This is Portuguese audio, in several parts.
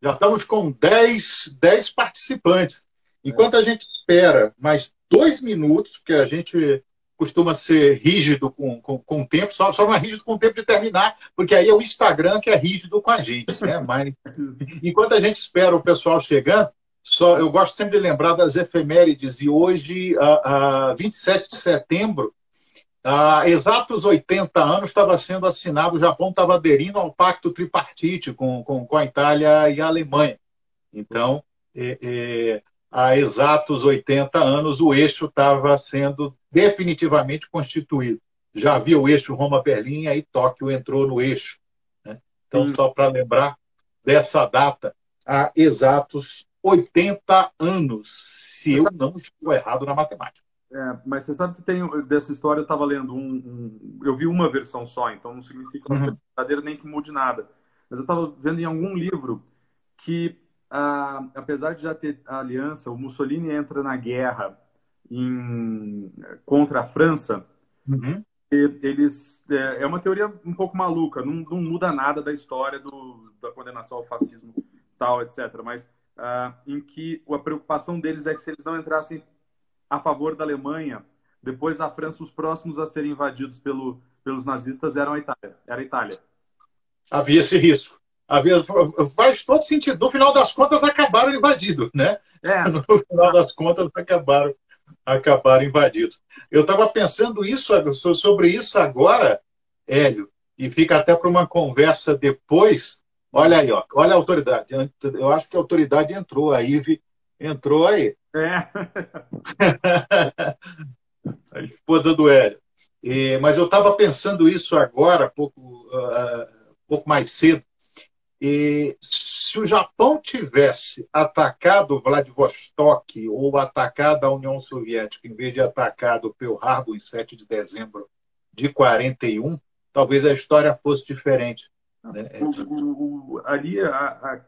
Já estamos com 10 participantes. Enquanto a gente espera mais 2 minutos, porque a gente costuma ser rígido com o tempo, só não é rígido com o tempo de terminar, porque aí é o Instagram que é rígido com a gente, né? Mas, enquanto a gente espera o pessoal chegando, eu gosto sempre de lembrar das efemérides, e hoje, 27 de setembro, há exatos 80 anos, estava sendo assinado, o Japão estava aderindo ao Pacto Tripartite com a Itália e a Alemanha. Então, há exatos 80 anos, o eixo estava sendo definitivamente constituído. Já havia o eixo Roma-Berlim, aí Tóquio entrou no eixo, né? Então, só para lembrar dessa data, há exatos 80 anos, se eu não estou errado na matemática. Mas você sabe que tem dessa história, eu estava lendo eu vi uma versão só, então não significa que ela seja verdadeira nem que mude nada. Mas eu estava vendo em algum livro que, apesar de já ter a aliança, o Mussolini entra na guerra contra a França. Uhum. É uma teoria um pouco maluca, não muda nada da história da condenação ao fascismo, tal, etc. Mas em que a preocupação deles é que se eles não entrassem a favor da Alemanha, depois da França, os próximos a serem invadidos pelos nazistas era a Itália. Havia esse risco. Faz todo sentido. No final das contas, acabaram invadidos, né? No final das contas, acabaram invadidos. Eu estava pensando sobre isso agora, Hélio, e fica até para uma conversa depois. Olha aí, ó, olha a autoridade. Eu acho que a autoridade entrou, a Ive entrou aí. A esposa do Hélio. Mas eu estava pensando isso agora, pouco mais cedo. Se o Japão tivesse atacado Vladivostok ou atacado a União Soviética, em vez de atacado Pearl Harbor em 7 de dezembro de 41, talvez a história fosse diferente. Né? Ali,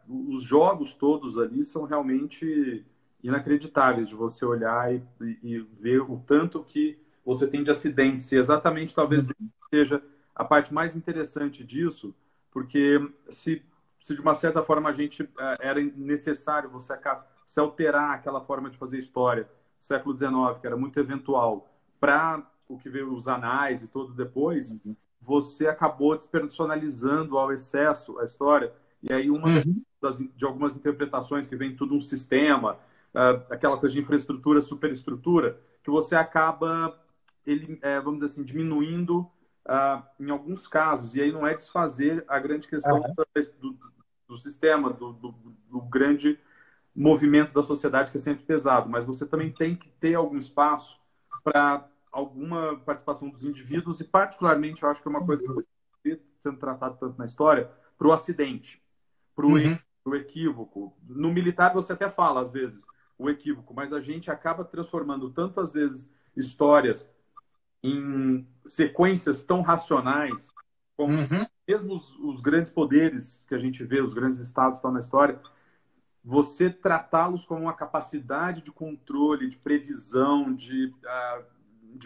os jogos todos ali são realmente inacreditáveis de você olhar e ver o tanto que você tem de acidentes. E exatamente, talvez seja a parte mais interessante disso, porque se de uma certa forma era necessário você alterar aquela forma de fazer história do século XIX, que era muito eventual, para o que veio os anais e tudo depois, você acabou despersonalizando ao excesso a história. E aí de algumas interpretações que vem tudo um sistema, aquela coisa de infraestrutura, superestrutura, que você acaba, vamos dizer assim, diminuindo em alguns casos. E aí não é desfazer a grande questão do sistema, do grande movimento da sociedade, que é sempre pesado. Mas você também tem que ter algum espaço para alguma participação dos indivíduos, e particularmente, eu acho que é uma coisa que está sendo tratada tanto na história, para o acidente, para o equívoco. No militar você até fala, às vezes, o equívoco, mas a gente acaba transformando tanto, às vezes, histórias em sequências tão racionais, como mesmo os grandes poderes que a gente vê, os grandes estados estão na história, você tratá-los como uma capacidade de controle, de previsão, de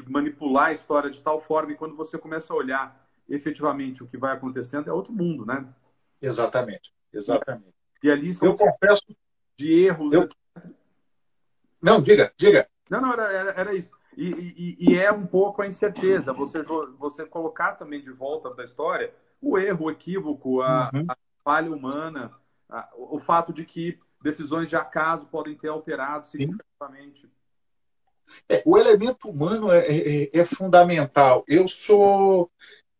manipular a história de tal forma, e quando você começa a olhar efetivamente o que vai acontecendo, é outro mundo, né? Exatamente. E ali são de erros. Não, diga. Não, era isso. E é um pouco a incerteza, você colocar também de volta da história o erro, o equívoco, a falha humana, o fato de que decisões de acaso podem ter alterado significativamente. O elemento humano é fundamental. Eu sou,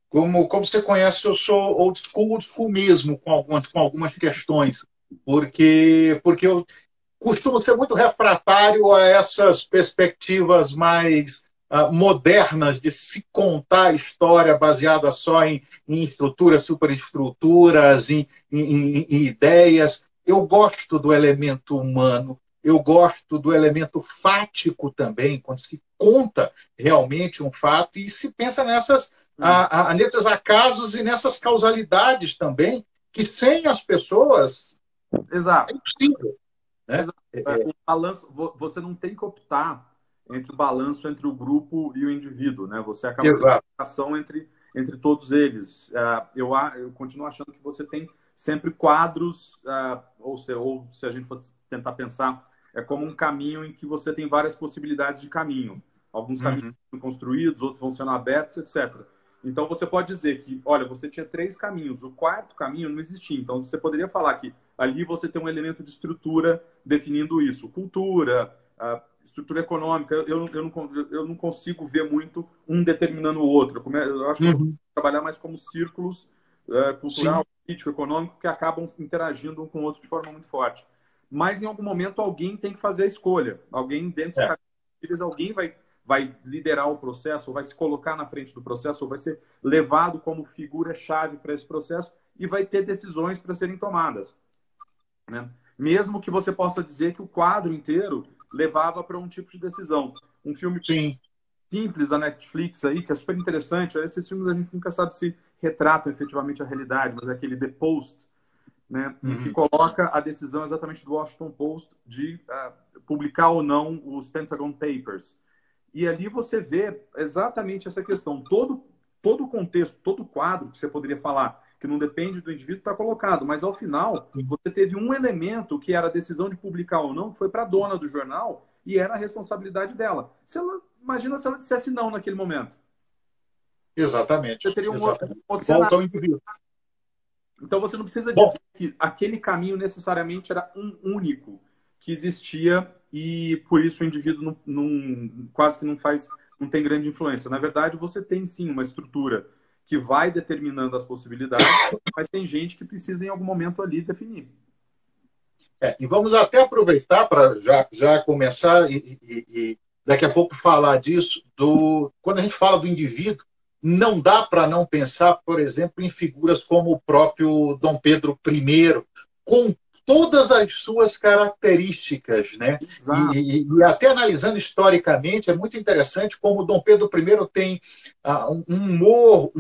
como você conhece, eu sou old school mesmo com algumas questões, porque eu costumo ser muito refratário a essas perspectivas mais modernas de se contar a história baseada só em estruturas, superestruturas, em ideias. Eu gosto do elemento humano. Eu gosto do elemento fático também, quando se conta realmente um fato e se pensa nesses acasos e nessas causalidades também, que sem as pessoas é impossível. Né? O balanço, você não tem que optar entre o balanço entre o grupo e o indivíduo, né? Você acaba tendo uma ação entre todos eles. Eu continuo achando que você tem sempre quadros ou se a gente fosse tentar pensar, é como um caminho em que você tem várias possibilidades de caminho. Alguns caminhos são construídos, outros vão sendo abertos, etc. Então, você pode dizer que, olha, você tinha 3 caminhos, o 4º caminho não existia. Então, você poderia falar que ali você tem um elemento de estrutura definindo isso. Cultura, estrutura econômica, eu não consigo ver muito um determinando o outro. Eu acho que eu vou trabalhar mais como círculos cultural, político, econômico, que acabam interagindo um com o outro de forma muito forte. Mas, em algum momento, alguém tem que fazer a escolha. Alguém dentro dos alguém vai liderar o processo, ou vai se colocar na frente do processo, ou vai ser levado como figura-chave para esse processo e vai ter decisões para serem tomadas. Né? Mesmo que você possa dizer que o quadro inteiro levava para um tipo de decisão. Um filme simples da Netflix aí, que é super interessante, esses filmes a gente nunca sabe se retratam efetivamente a realidade, mas é aquele The Post, né? Que coloca a decisão exatamente do Washington Post de publicar ou não os Pentagon Papers. E ali você vê exatamente essa questão. Todo o contexto, todo o quadro que você poderia falar, que não depende do indivíduo, está colocado. Mas, ao final, você teve um elemento que era a decisão de publicar ou não, que foi para a dona do jornal e era a responsabilidade dela. Imagina se ela dissesse não naquele momento. Exatamente. Você teria um outro Volta cenário. ao indivíduo. Então, você não precisa dizer que aquele caminho necessariamente era um único que existia e, por isso, o indivíduo quase que não tem grande influência. Na verdade, você tem, sim, uma estrutura que vai determinando as possibilidades, mas tem gente que precisa, em algum momento, ali definir. E vamos até aproveitar para já começar e daqui a pouco falar disso. Quando a gente fala do indivíduo, não dá para não pensar, por exemplo, em figuras como o próprio Dom Pedro I, com todas as suas características, né? E até analisando historicamente, é muito interessante como o Dom Pedro I tem um humor,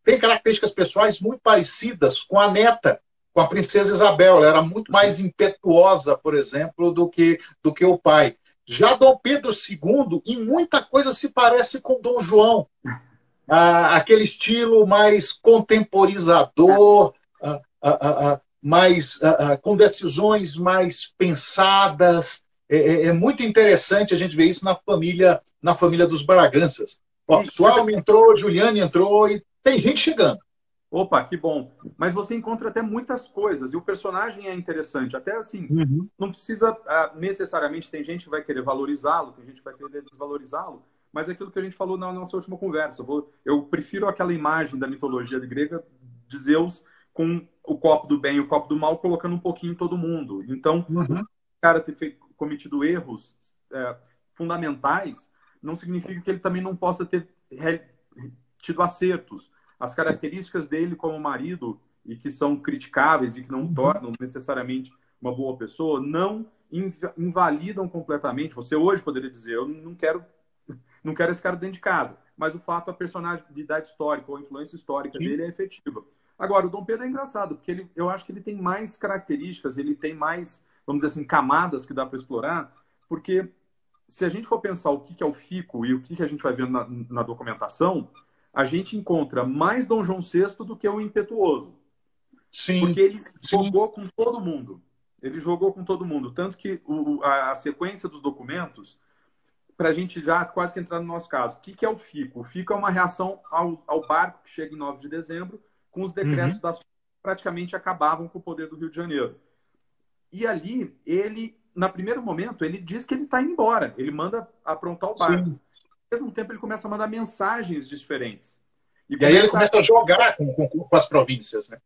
tem características pessoais muito parecidas com a neta, com a princesa Isabel. Ela era muito mais impetuosa, por exemplo, do que o pai. Já Dom Pedro II, em muita coisa, se parece com Dom João. Aquele estilo mais contemporizador, com decisões mais pensadas. É muito interessante a gente ver isso na família dos Braganças. Sualme entrou, Giuliani entrou e tem gente chegando. Opa, que bom. Mas você encontra até muitas coisas. E o personagem é interessante. Até assim, não precisa necessariamente... Tem gente que vai querer valorizá-lo, tem gente que vai querer desvalorizá-lo. Mas é aquilo que a gente falou na nossa última conversa. Eu prefiro aquela imagem da mitologia grega de Zeus com o copo do bem e o copo do mal, colocando um pouquinho em todo mundo. Então, o cara ter cometido erros fundamentais não significa que ele também não possa ter tido acertos. As características dele como marido, e que são criticáveis e que não tornam necessariamente uma boa pessoa, não invalidam completamente. Você hoje poderia dizer, eu não quero esse cara dentro de casa. Mas o fato, a personalidade histórica ou a influência histórica dele é efetiva. Agora, o Dom Pedro é engraçado, porque eu acho que ele tem mais características, ele tem mais, vamos dizer assim, camadas que dá para explorar, porque se a gente for pensar o que é o FICO e o que a gente vai ver na documentação, a gente encontra mais Dom João VI do que o impetuoso. Porque ele jogou com todo mundo. Ele jogou com todo mundo. Tanto que a sequência dos documentos, para a gente já quase que entrar no nosso caso, o que é o FICO? O FICO é uma reação ao barco que chega em 9 de dezembro, com os decretos das que praticamente acabavam com o poder do Rio de Janeiro. E ali, ele, no primeiro momento, ele diz que ele está indo embora. Ele manda aprontar o barco. Ao mesmo tempo, ele começa a mandar mensagens diferentes. E aí ele começa a jogar com as províncias, né?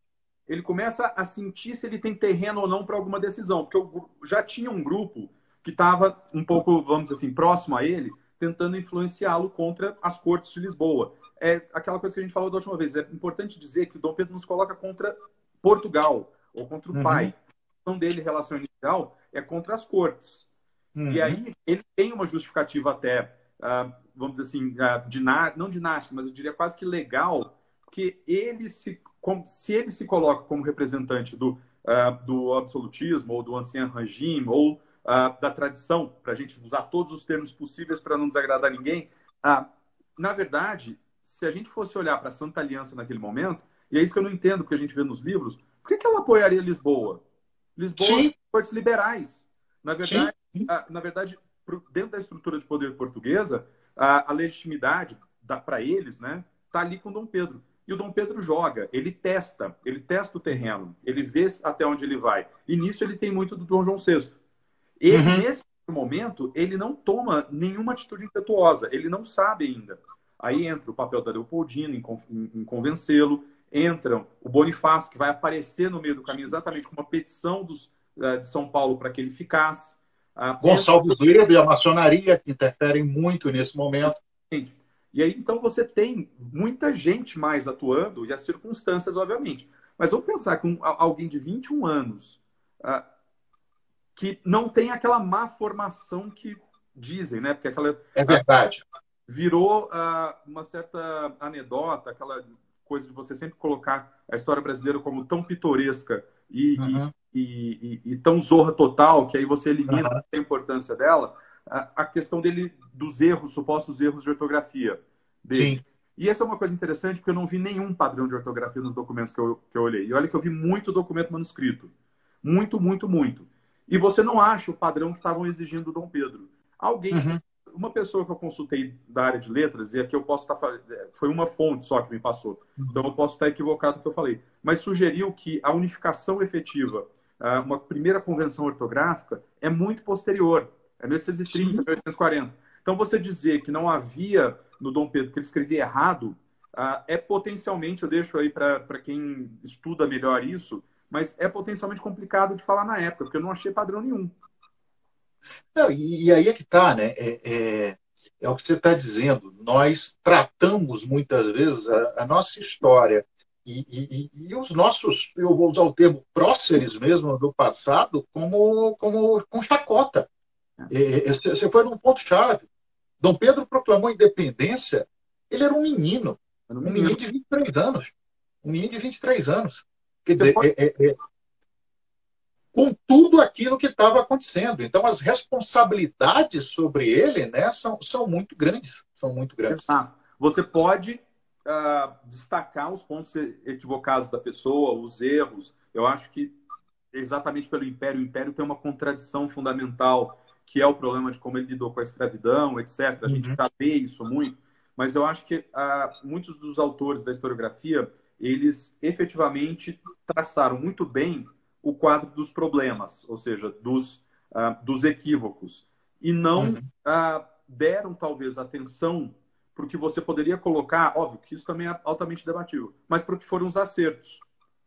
Ele começa a sentir se ele tem terreno ou não para alguma decisão. Porque já tinha um grupo que estava um pouco, vamos dizer assim, próximo a ele, tentando influenciá-lo contra as cortes de Lisboa. É aquela coisa que a gente falou da última vez. É importante dizer que o Dom Pedro nos coloca contra Portugal, ou contra o pai. A questão dele, em relação inicial, é contra as cortes. E aí, ele tem uma justificativa até... vamos dizer assim, não dinástica, mas eu diria quase que legal, que se ele se coloca como representante do absolutismo, ou do ancien regime, ou da tradição, para a gente usar todos os termos possíveis para não desagradar ninguém, na verdade, se a gente fosse olhar para a Santa Aliança naquele momento, e é isso que eu não entendo, porque a gente vê nos livros, Por que ela apoiaria Lisboa? Lisboa são cortes liberais. Na verdade, Sim. dentro da estrutura de poder portuguesa, a legitimidade para eles, né, está ali com Dom Pedro. E o Dom Pedro joga, ele testa o terreno, ele vê até onde ele vai. E nisso ele tem muito do Dom João VI. Ele, nesse momento, ele não toma nenhuma atitude impetuosa, ele não sabe ainda. Aí entra o papel da Leopoldina em convencê-lo, entra o Bonifácio, que vai aparecer no meio do caminho exatamente com uma petição de São Paulo para que ele ficasse. Gonçalves Ledo e a maçonaria, que interferem muito nesse momento. E aí, então, você tem muita gente mais atuando e as circunstâncias, obviamente. Mas vamos pensar que alguém de 21 anos que não tem aquela má formação que dizem, né? Porque aquela... É verdade. Virou uma certa anedota, aquela coisa de você sempre colocar a história brasileira como tão pitoresca e tão zorra total, que aí você elimina a importância dela, a questão dele, dos erros, supostos erros de ortografia dele. Sim. E essa é uma coisa interessante, porque eu não vi nenhum padrão de ortografia nos documentos que eu olhei. E olha que eu vi muito documento manuscrito. Muito, muito, muito. E você não acha o padrão que estavam exigindo do Dom Pedro. Alguém... Uma pessoa que eu consultei da área de letras, e aqui eu posso estar... Foi uma fonte só que me passou. Então eu posso estar equivocado no que eu falei. Mas sugeriu que a unificação efetiva, uma primeira convenção ortográfica, é muito posterior. É 1830, 1840. Então você dizer que não havia no Dom Pedro, que ele escrevia errado, é potencialmente, eu deixo aí para quem estuda melhor isso, mas é potencialmente complicado de falar na época, porque eu não achei padrão nenhum. Não, e aí é que está, né? É o que você está dizendo. Nós tratamos muitas vezes a nossa história e os nossos, eu vou usar o termo próceres mesmo do passado, como com chacota. Você foi num ponto-chave. Dom Pedro proclamou a independência, ele era um menino de 23 anos. Um menino de 23 anos. Quer dizer, com tudo aquilo que estava acontecendo. Então, as responsabilidades sobre ele, né, são muito grandes. São muito grandes. Exato. Você pode destacar os pontos equivocados da pessoa, os erros. Eu acho que, exatamente pelo Império, o Império tem uma contradição fundamental, que é o problema de como ele lidou com a escravidão, etc. A gente já vê isso muito. Mas eu acho que muitos dos autores da historiografia, eles efetivamente traçaram muito bem o quadro dos problemas, ou seja, dos equívocos. E não deram, talvez, atenção para o que você poderia colocar, óbvio que isso também é altamente debatível, mas para o que foram os acertos.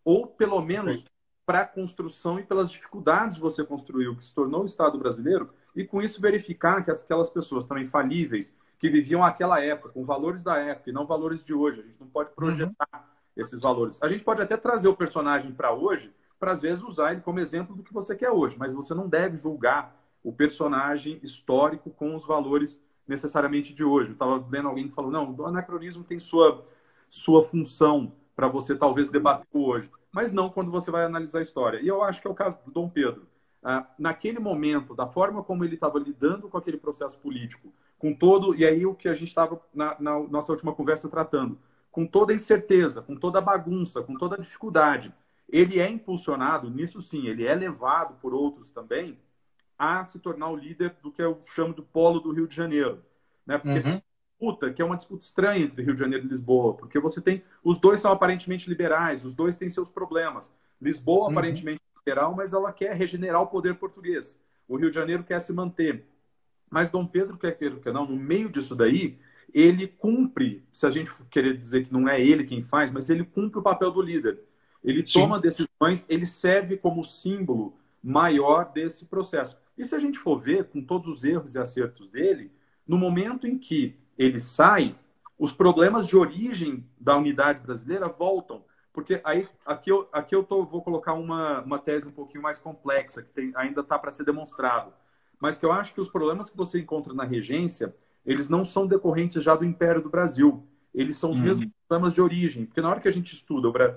Ou, pelo menos, para a construção e pelas dificuldades de você construir o que se tornou o Estado brasileiro, e com isso verificar que aquelas pessoas também falíveis, que viviam aquela época, com valores da época e não valores de hoje, a gente não pode projetar esses valores. A gente pode até trazer o personagem para hoje, para às vezes usar ele como exemplo do que você quer hoje, mas você não deve julgar o personagem histórico com os valores necessariamente de hoje. Eu estava vendo alguém que falou, não, o anacronismo tem sua função para você talvez debater hoje, mas não quando você vai analisar a história. E eu acho que é o caso do Dom Pedro. Naquele momento, da forma como ele estava lidando com aquele processo político, com todo, e aí o que a gente estava na nossa última conversa tratando, com toda a incerteza, com toda a bagunça, com toda a dificuldade, ele é impulsionado, nisso sim, ele é levado por outros também a se tornar o líder do que eu chamo de polo do Rio de Janeiro. Né? Porque que é uma disputa estranha entre Rio de Janeiro e Lisboa, porque você tem, os dois são aparentemente liberais, os dois têm seus problemas. Lisboa aparentemente liberal, mas ela quer regenerar o poder português. O Rio de Janeiro quer se manter. Mas Dom Pedro, quer queira ou não, no meio disso daí, ele cumpre, se a gente querer dizer que não é ele quem faz, mas ele cumpre o papel do líder. Ele toma decisões, ele serve como símbolo maior desse processo. E se a gente for ver, com todos os erros e acertos dele, no momento em que ele sai, os problemas de origem da unidade brasileira voltam. Porque aí, aqui eu vou colocar uma tese um pouquinho mais complexa, que ainda está para ser demonstrado. Mas que eu acho que os problemas que você encontra na regência, eles não são decorrentes já do Império do Brasil. Eles são os mesmos problemas de origem. Porque na hora que a gente estuda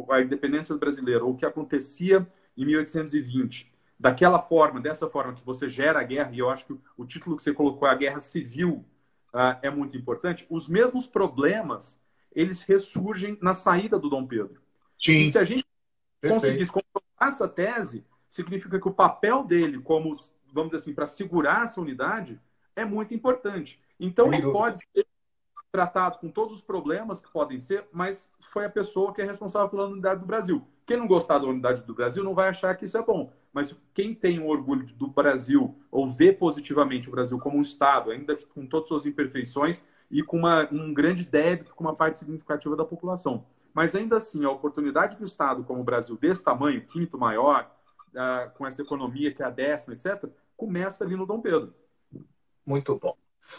a independência brasileira, ou o que acontecia em 1820, dessa forma que você gera a guerra, e eu acho que o título que você colocou, a guerra civil, é muito importante, os mesmos problemas, eles ressurgem na saída do Dom Pedro. E se a gente conseguisse comprovar essa tese, significa que o papel dele, como, vamos dizer assim, para segurar essa unidade, é muito importante. Então, ele pode ser tratado com todos os problemas que podem ser, mas foi a pessoa que é responsável pela unidade do Brasil. Quem não gostar da unidade do Brasil não vai achar que isso é bom. Mas quem tem o orgulho do Brasil, ou vê positivamente o Brasil como um Estado, ainda que com todas as suas imperfeições, e com um grande débito com uma parte significativa da população. Mas ainda assim, a oportunidade do Estado, como o Brasil, desse tamanho, quinto maior, com essa economia que é a 10ª, etc., começa ali no Dom Pedro. Muito bom.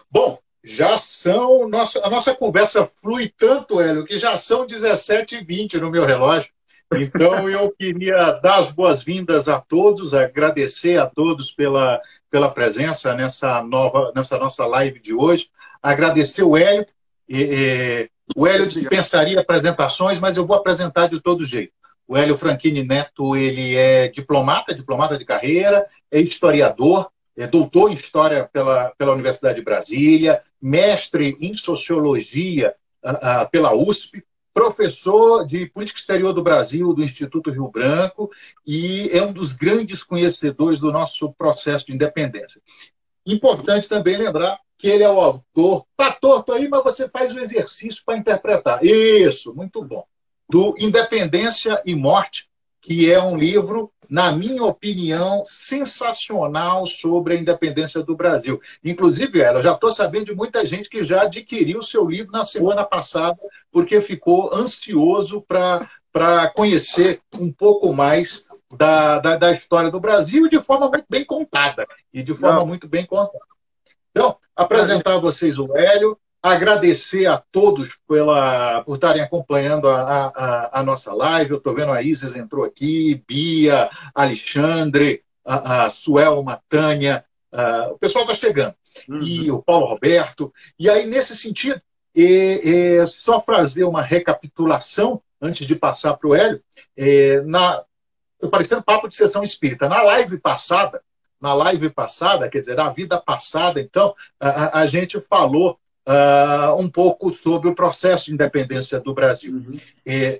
Bom, já são... A nossa conversa flui tanto, Hélio, que já são 17h20 no meu relógio. Então, eu queria dar as boas-vindas a todos, agradecer a todos pela presença nessa nossa live de hoje. Agradecer o Hélio. O Hélio dispensaria apresentações, mas eu vou apresentar de todo jeito. O Hélio Franchini Neto, ele é diplomata de carreira, é historiador, é doutor em História pela Universidade de Brasília, mestre em Sociologia pela USP, professor de Política Exterior do Brasil do Instituto Rio Branco e é um dos grandes conhecedores do nosso processo de independência. Importante também lembrar que ele é o autor, está torto aí, mas você faz o exercício para interpretar. Isso, muito bom. Do Independência e Morte, que é um livro, na minha opinião, sensacional sobre a independência do Brasil. Inclusive, eu já estou sabendo de muita gente que já adquiriu o seu livro na semana passada, porque ficou ansioso para conhecer um pouco mais da história do Brasil de forma muito bem contada. Então, apresentar a vocês o Hélio, agradecer a todos por estarem acompanhando a nossa live. Eu estou vendo a Isis entrou aqui, Bia, Alexandre, a Suelma, Tânia, o pessoal está chegando. E o Paulo Roberto. E aí, nesse sentido, só fazer uma recapitulação, antes de passar para o Hélio, parecendo papo de sessão espírita. Na live passada, quer dizer, na vida passada, então, a gente falou um pouco sobre o processo de independência do Brasil.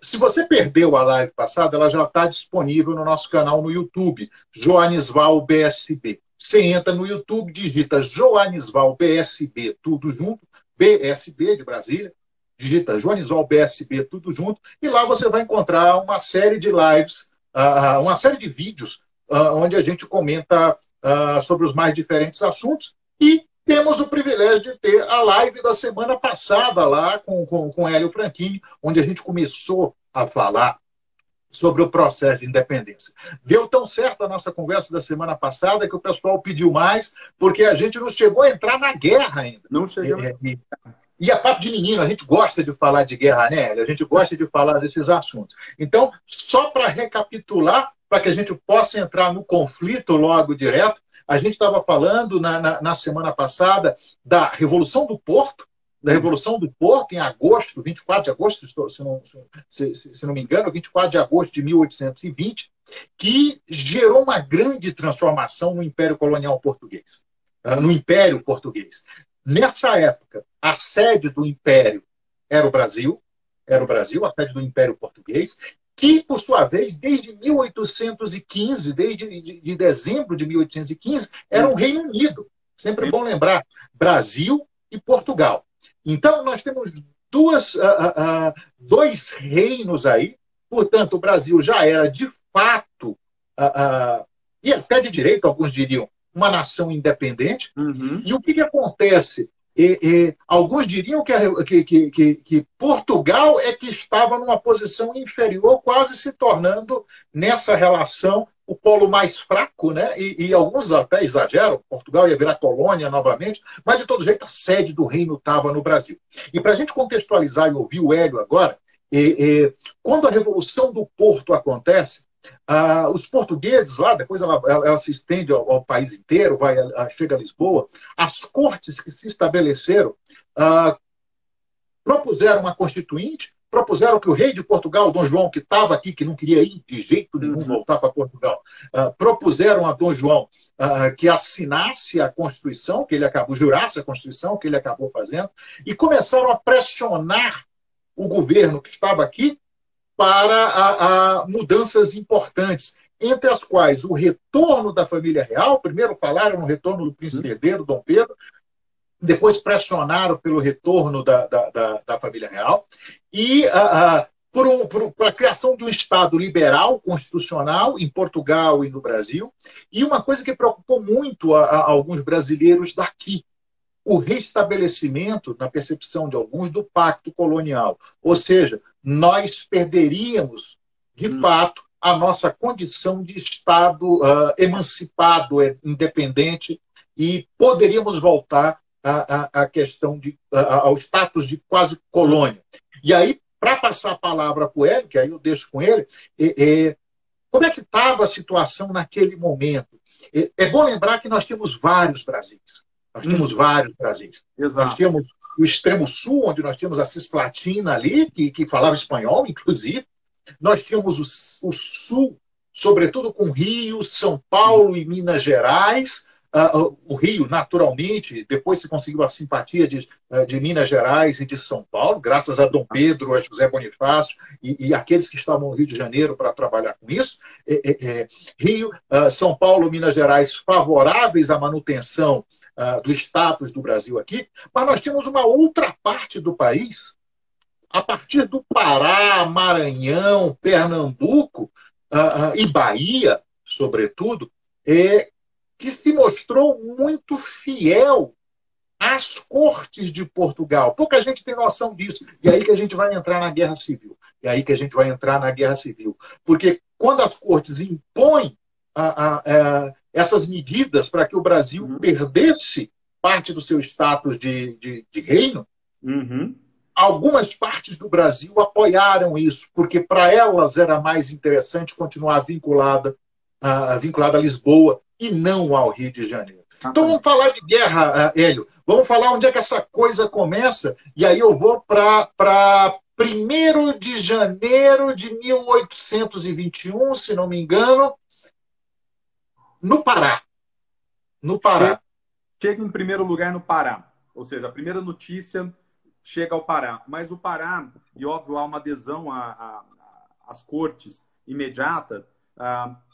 Se você perdeu a live passada, ela já está disponível no nosso canal no YouTube, Joanisval BSB. Você entra no YouTube, digita Joanisval BSB, tudo junto, BSB de Brasília, digita Joanisval BSB, tudo junto, e lá você vai encontrar uma série de lives, uma série de vídeos, onde a gente comenta sobre os mais diferentes assuntos, e temos o privilégio de ter a live da semana passada lá com Hélio Franchini, onde a gente começou a falar sobre o processo de independência. Deu tão certo a nossa conversa da semana passada que o pessoal pediu mais, porque a gente não chegou a entrar na guerra ainda. Não chegamos. E a papo de menino, a gente gosta de falar de guerra, né, Hélio? A gente gosta de falar desses assuntos. Então, só para recapitular, para que a gente possa entrar no conflito logo direto, a gente estava falando na semana passada da Revolução do Porto, em agosto, 24 de agosto, se não me engano, 24 de agosto de 1820, que gerou uma grande transformação no Império Colonial Português, no Império Português. Nessa época, a sede do Império era o Brasil, a sede do Império Português, que, por sua vez, desde 1815, desde dezembro de 1815, era o Reino Unido. Sempre é bom lembrar, Brasil e Portugal. Então, nós temos dois reinos aí, portanto, o Brasil já era, de fato, e até de direito, alguns diriam, uma nação independente. E o que acontece? Alguns diriam que Portugal é que estava numa posição inferior, quase se tornando, nessa relação, o polo mais fraco, né? E alguns até exageram, Portugal ia virar colônia novamente, mas de todo jeito a sede do reino estava no Brasil. E para a gente contextualizar e ouvir o Hélio agora, quando a Revolução do Porto acontece, os portugueses lá, depois ela se estende ao país inteiro, chega a Lisboa, as cortes que se estabeleceram propuseram uma constituinte, propuseram que o rei de Portugal, Dom João, que estava aqui, que não queria ir de jeito nenhum voltar para Portugal, propuseram a Dom João que assinasse a Constituição, jurasse a Constituição, que ele acabou fazendo, e começaram a pressionar o governo que estava aqui para mudanças importantes, entre as quais o retorno da família real. Primeiro falaram no retorno do príncipe herdeiro, Dom Pedro, depois pressionaram pelo retorno da família real, e por a criação de um Estado liberal, constitucional, em Portugal e no Brasil. E uma coisa que preocupou muito a alguns brasileiros daqui, o restabelecimento, na percepção de alguns, do pacto colonial. Ou seja, nós perderíamos, de fato, a nossa condição de Estado emancipado, independente, e poderíamos voltar à questão ao status de quase colônia. E aí, para passar a palavra para o Hélio, que aí eu deixo com ele, como é que estava a situação naquele momento? É bom lembrar que nós tínhamos vários Brasis. Nós tínhamos vários Brasis. Exato. Nós tínhamos o extremo sul, onde nós tínhamos a Cisplatina ali, que falava espanhol, inclusive. Nós tínhamos o sul, sobretudo com Rio, São Paulo e Minas Gerais. O Rio, naturalmente, depois se conseguiu a simpatia de Minas Gerais e de São Paulo, graças a Dom Pedro, a José Bonifácio e aqueles que estavam no Rio de Janeiro para trabalhar com isso. Rio, São Paulo, Minas Gerais favoráveis à manutenção do status do Brasil aqui, mas nós tínhamos uma outra parte do país, a partir do Pará, Maranhão, Pernambuco e Bahia, sobretudo, que se mostrou muito fiel às cortes de Portugal. Pouca gente tem noção disso. E aí que a gente vai entrar na Guerra Civil. Porque quando as cortes impõem essas medidas para que o Brasil perdesse parte do seu status de reino, algumas partes do Brasil apoiaram isso, porque para elas era mais interessante continuar vinculada a Lisboa e não ao Rio de Janeiro. Então vamos falar de guerra, Hélio. Vamos falar onde é que essa coisa começa, e aí eu vou para 1º de janeiro de 1821, se não me engano, no Pará. Chega em primeiro lugar no Pará. Ou seja, a primeira notícia chega ao Pará. Mas o Pará, e óbvio, há uma adesão às cortes imediata.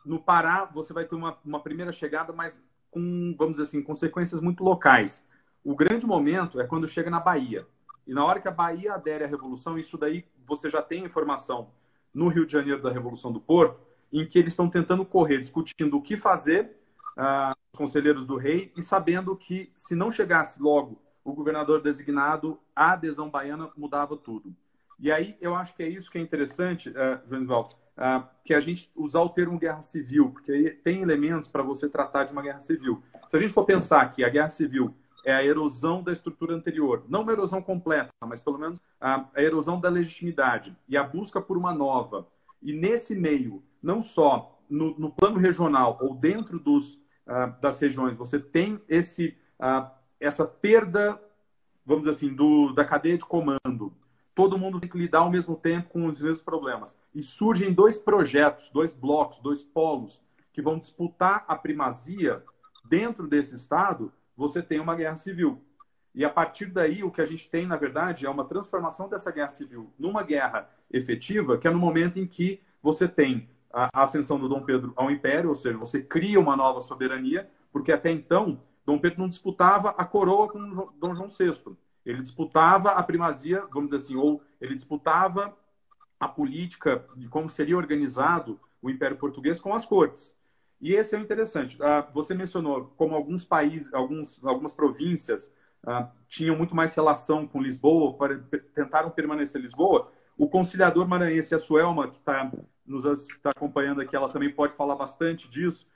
No Pará, você vai ter uma primeira chegada, mas com, vamos dizer assim, consequências muito locais. O grande momento é quando chega na Bahia. E na hora que a Bahia adere à Revolução, isso daí você já tem informação no Rio de Janeiro da Revolução do Porto, em que eles estão tentando correr, discutindo o que fazer, os conselheiros do rei, e sabendo que se não chegasse logo o governador designado, a adesão baiana mudava tudo. E aí eu acho que é isso que é interessante, João, que a gente usar o termo guerra civil, porque aí tem elementos para você tratar de uma guerra civil. Se a gente for pensar que a guerra civil é a erosão da estrutura anterior, não uma erosão completa, mas pelo menos a erosão da legitimidade e a busca por uma nova. E nesse meio, não só no plano regional ou dentro das regiões, você tem essa perda, vamos dizer assim, da cadeia de comando. Todo mundo tem que lidar ao mesmo tempo com os mesmos problemas. E surgem 2 projetos, 2 blocos, 2 polos que vão disputar a primazia. Dentro desse Estado, você tem uma guerra civil. E a partir daí, o que a gente tem, na verdade, é uma transformação dessa guerra civil numa guerra efetiva, que é no momento em que você tem a ascensão do Dom Pedro ao Império, ou seja, você cria uma nova soberania, porque até então, Dom Pedro não disputava a coroa com Dom João VI. Ele disputava a primazia, vamos dizer assim, ou ele disputava a política de como seria organizado o Império Português com as cortes. E esse é o interessante. Você mencionou como alguns países, algumas províncias tinham muito mais relação com Lisboa, tentaram permanecer em Lisboa. O conciliador maranhense, a Suelma, que nos está acompanhando aqui, ela também pode falar bastante disso.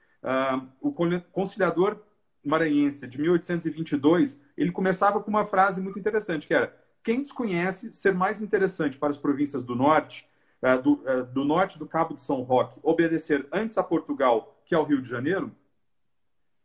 O conciliador maranhense, de 1822, ele começava com uma frase muito interessante, que era: quem desconhece ser mais interessante para as províncias do norte, do norte do Cabo de São Roque, obedecer antes a Portugal que ao Rio de Janeiro?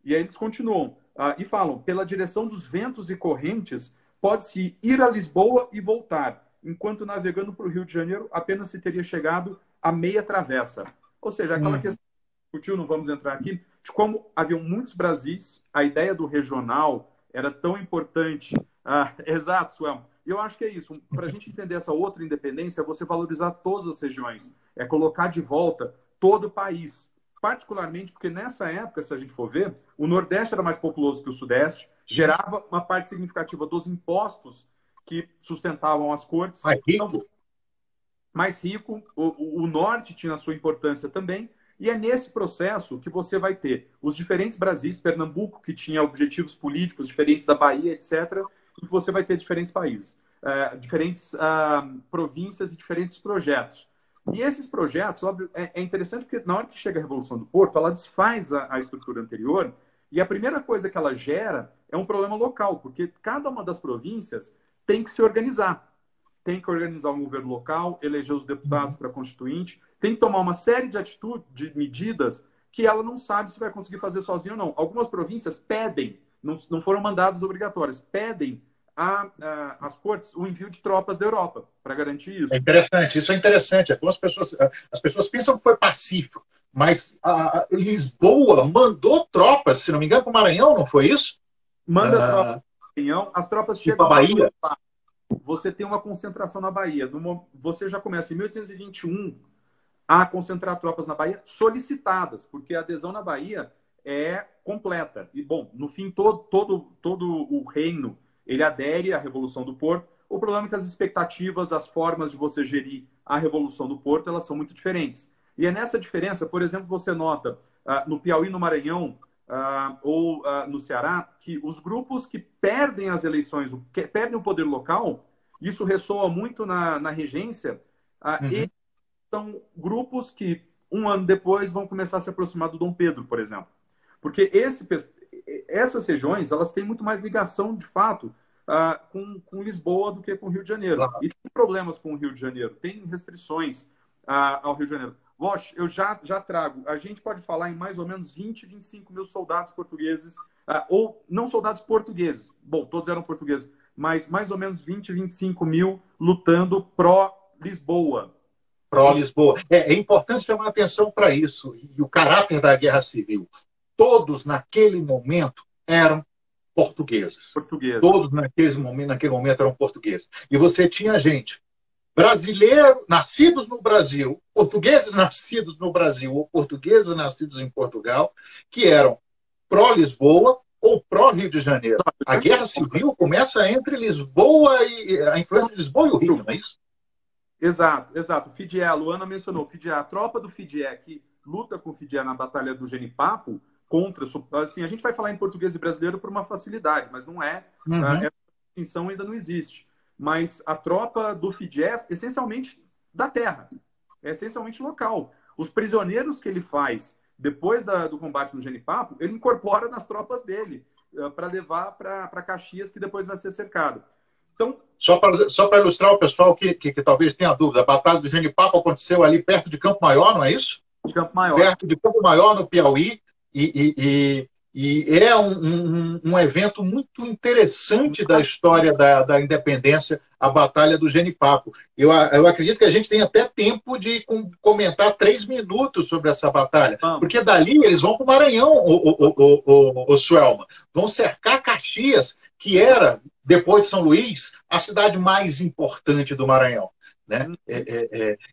E aí eles continuam e falam: pela direção dos ventos e correntes, pode-se ir a Lisboa e voltar, enquanto navegando para o Rio de Janeiro apenas se teria chegado a meia travessa. Ou seja, aquela questão que discutiu, não vamos entrar aqui, de como haviam muitos Brasis, a ideia do regional era tão importante. Exato, Suelmo. E eu acho que é isso. Para a gente entender essa outra independência, é você valorizar todas as regiões. É colocar de volta todo o país. Particularmente porque nessa época, se a gente for ver, o Nordeste era mais populoso que o Sudeste, gerava uma parte significativa dos impostos que sustentavam as cortes. Mais rico. Então, mais rico, o Norte tinha a sua importância também, e é nesse processo que você vai ter os diferentes Brasis, Pernambuco, que tinha objetivos políticos diferentes da Bahia, etc., e que você vai ter diferentes países, diferentes províncias e diferentes projetos. E esses projetos, óbvio, é interessante porque na hora que chega a Revolução do Porto, ela desfaz a estrutura anterior, e a primeira coisa que ela gera é um problema local, porque cada uma das províncias tem que se organizar. Tem que organizar um governo local, eleger os deputados para constituinte, tem que tomar uma série de atitudes, de medidas que ela não sabe se vai conseguir fazer sozinha ou não. Algumas províncias pedem, não foram mandadas obrigatórias, pedem às cortes o envio de tropas da Europa para garantir isso. É interessante, isso é interessante. As pessoas pensam que foi pacífico, mas Lisboa mandou tropas, se não me engano, para o Maranhão, não foi isso? Manda tropas para o Maranhão, as tropas chegam para a Bahia. Você tem uma concentração na Bahia. Você já começa em 1821 a concentrar tropas na Bahia solicitadas, porque a adesão na Bahia é completa. E, bom, no fim, todo o reino ele adere à Revolução do Porto. O problema é que as expectativas, as formas de você gerir a Revolução do Porto, elas são muito diferentes. E é nessa diferença, por exemplo, você nota no Piauí, no Maranhão, ou no Ceará, que os grupos que perdem as eleições, que perdem o poder local, isso ressoa muito na regência, e são grupos que, um ano depois, vão começar a se aproximar do Dom Pedro, por exemplo. Porque essas regiões, elas têm muito mais ligação, de fato, com Lisboa do que com o Rio de Janeiro. Claro. E tem problemas com o Rio de Janeiro, tem restrições ao Rio de Janeiro. Vosch, eu já trago. A gente pode falar em mais ou menos 20, 25 mil soldados portugueses, ou não soldados portugueses, bom, todos eram portugueses, mas mais ou menos 20, 25 mil lutando pró-Lisboa. Pró-Lisboa. É importante chamar atenção para isso, e o caráter da Guerra Civil. Todos, naquele momento, eram portugueses. Todos, naquele momento, eram portugueses. E você tinha gente brasileiro, nascidos no Brasil, portugueses nascidos no Brasil ou portugueses nascidos em Portugal, que eram pró-Lisboa ou pró-Rio de Janeiro. A Guerra Civil começa entre Lisboa e a influência de Lisboa e o Rio, não é isso? Exato. Fidié, a Luana mencionou, Fidié, a tropa do Fidié que luta com o Fidié na Batalha do Genipapo, contra, assim, a gente vai falar em português e brasileiro por uma facilidade, mas não é, essa distinção ainda não existe. Mas a tropa do Fidié é essencialmente da terra, é essencialmente local. Os prisioneiros que ele faz depois do combate no Genipapo, ele incorpora nas tropas dele para levar para Caxias, que depois vai ser cercado. Então, só para ilustrar o pessoal que talvez tenha dúvida, a Batalha do Genipapo aconteceu ali perto de Campo Maior, não é isso? De Campo Maior. Perto de Campo Maior, no Piauí, e é um evento muito interessante da história da independência, a Batalha do Genipapo. Eu acredito que a gente tem até tempo de comentar 3 minutos sobre essa batalha, porque dali eles vão para o Maranhão, o Suelma. Vão cercar Caxias, que era, depois de São Luís, a cidade mais importante do Maranhão. Né?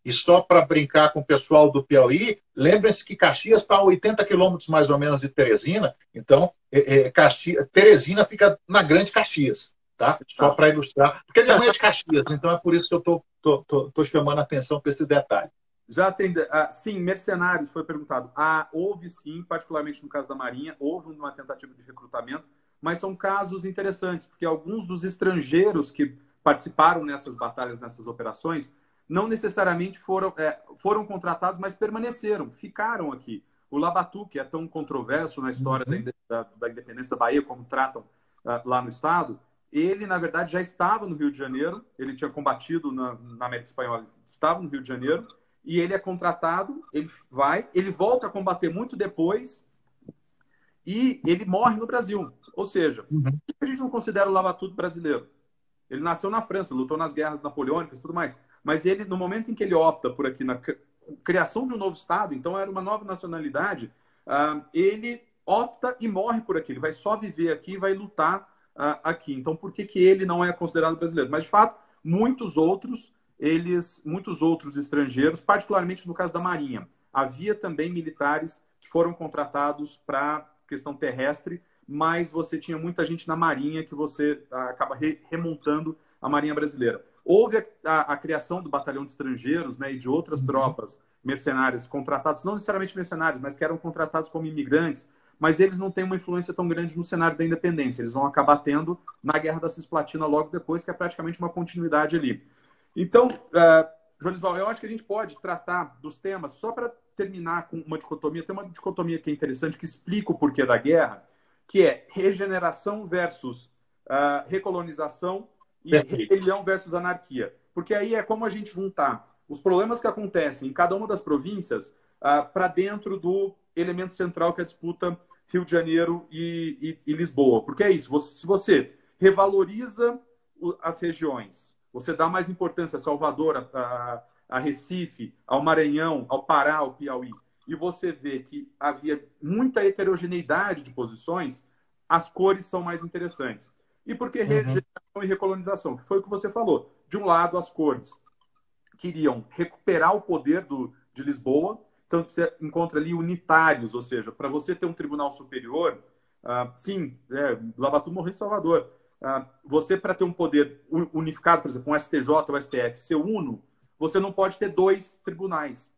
E só para brincar com o pessoal do Piauí, lembrem-se que Caxias está a 80 quilômetros mais ou menos de Teresina, então Teresina fica na Grande Caxias, tá? Só para ilustrar, porque ele não é de Caxias, então é por isso que eu estou chamando a atenção para esse detalhe. Já tem, sim, mercenários, foi perguntado. Houve sim, particularmente no caso da Marinha, houve uma tentativa de recrutamento, mas são casos interessantes, porque alguns dos estrangeiros que participaram nessas batalhas, nessas operações, não necessariamente foram contratados, mas permaneceram, ficaram aqui. O Labatu, que é tão controverso na história da independência da Bahia, como tratam lá no Estado, ele, na verdade, já estava no Rio de Janeiro, ele tinha combatido na América Espanhola, estava no Rio de Janeiro, e ele é contratado, ele volta a combater muito depois, e ele morre no Brasil. Ou seja, a gente não considera o Labatu brasileiro. Ele nasceu na França, lutou nas guerras napoleônicas e tudo mais. Mas ele, no momento em que ele opta por aqui, na criação de um novo Estado, então era uma nova nacionalidade, ele opta e morre por aqui. Ele vai só viver aqui e vai lutar aqui. Então, por que que ele não é considerado brasileiro? Mas, de fato, muitos outros estrangeiros, particularmente no caso da Marinha. Havia também militares que foram contratados para questão terrestre, mas você tinha muita gente na Marinha que você acaba remontando a Marinha brasileira. Houve a criação do batalhão de estrangeiros, né, e de outras tropas mercenárias contratados, não necessariamente mercenários, mas que eram contratados como imigrantes, mas eles não têm uma influência tão grande no cenário da independência. Eles vão acabar tendo na Guerra da Cisplatina logo depois, que é praticamente uma continuidade ali. Então, Jolisval, eu acho que a gente pode tratar dos temas, só para terminar com uma dicotomia, tem uma dicotomia que é interessante, que explica o porquê da guerra, que é regeneração versus recolonização e rebelião versus anarquia. Porque aí é como a gente juntar os problemas que acontecem em cada uma das províncias para dentro do elemento central, que é a disputa Rio de Janeiro e Lisboa. Porque é isso, se você revaloriza as regiões, você dá mais importância a Salvador, a Recife, ao Maranhão, ao Pará, ao Piauí, e você vê que havia muita heterogeneidade de posições, as cores são mais interessantes. E por que regeneração e recolonização? Que foi o que você falou. De um lado, as cores queriam recuperar o poder de Lisboa, então você encontra ali unitários, ou seja, para você ter um tribunal superior, Lavatur morreu em Salvador, você, para ter um poder unificado, por exemplo, um STJ ou STF, ser uno, você não pode ter dois tribunais.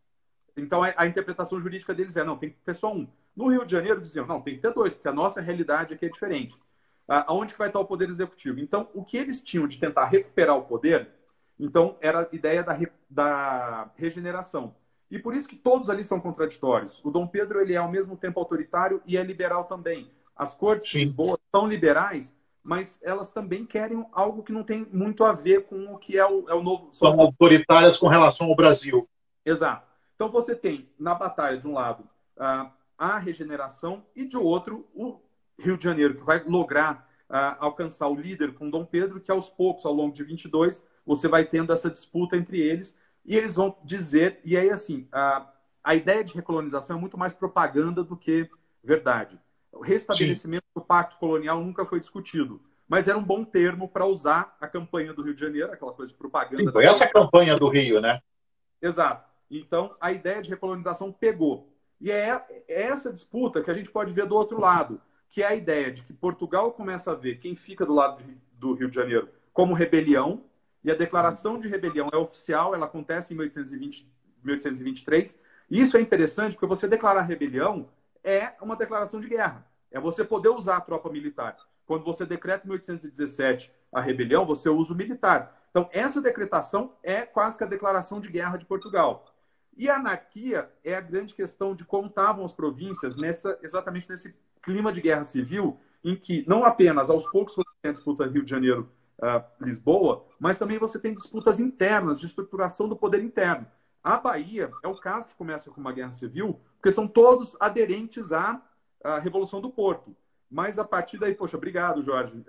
Então, a interpretação jurídica deles não, tem que ter só um. No Rio de Janeiro, diziam, não, tem que ter dois, porque a nossa realidade aqui é diferente. Aonde que vai estar o poder executivo? Então, o que eles tinham de tentar recuperar o poder, então, era a ideia da regeneração. E por isso que todos ali são contraditórios. O Dom Pedro, ele é ao mesmo tempo autoritário e é liberal também. As cortes de Lisboa são liberais, mas elas também querem algo que não tem muito a ver com o que é o novo... São autoritárias com relação ao Brasil. Exato. Então você tem, na batalha, de um lado, a regeneração e, de outro, o Rio de Janeiro, que vai lograr alcançar o líder com Dom Pedro, que aos poucos, ao longo de 22, você vai tendo essa disputa entre eles, e eles vão dizer... E aí, assim, a ideia de recolonização é muito mais propaganda do que verdade. O restabelecimento do pacto colonial nunca foi discutido, mas era um bom termo para usar a campanha do Rio de Janeiro, aquela coisa de propaganda. Sim, foi essa campanha do Rio, né? Exato. Então, a ideia de recolonização pegou. E é essa disputa que a gente pode ver do outro lado, que é a ideia de que Portugal começa a ver quem fica do lado do Rio de Janeiro como rebelião, e a declaração de rebelião é oficial, ela acontece em 1823. E isso é interessante porque você declarar rebelião é uma declaração de guerra. É você poder usar a tropa militar. Quando você decreta em 1817 a rebelião, você usa o militar. Então, essa decretação é quase que a declaração de guerra de Portugal. E a anarquia é a grande questão de como estavam as províncias exatamente nesse clima de guerra civil, em que não apenas aos poucos você tem a disputa Rio de Janeiro, Lisboa, mas também você tem disputas internas de estruturação do poder interno. A Bahia é o caso que começa com uma guerra civil, porque são todos aderentes à Revolução do Porto. Mas a partir daí, poxa, obrigado, Jorge.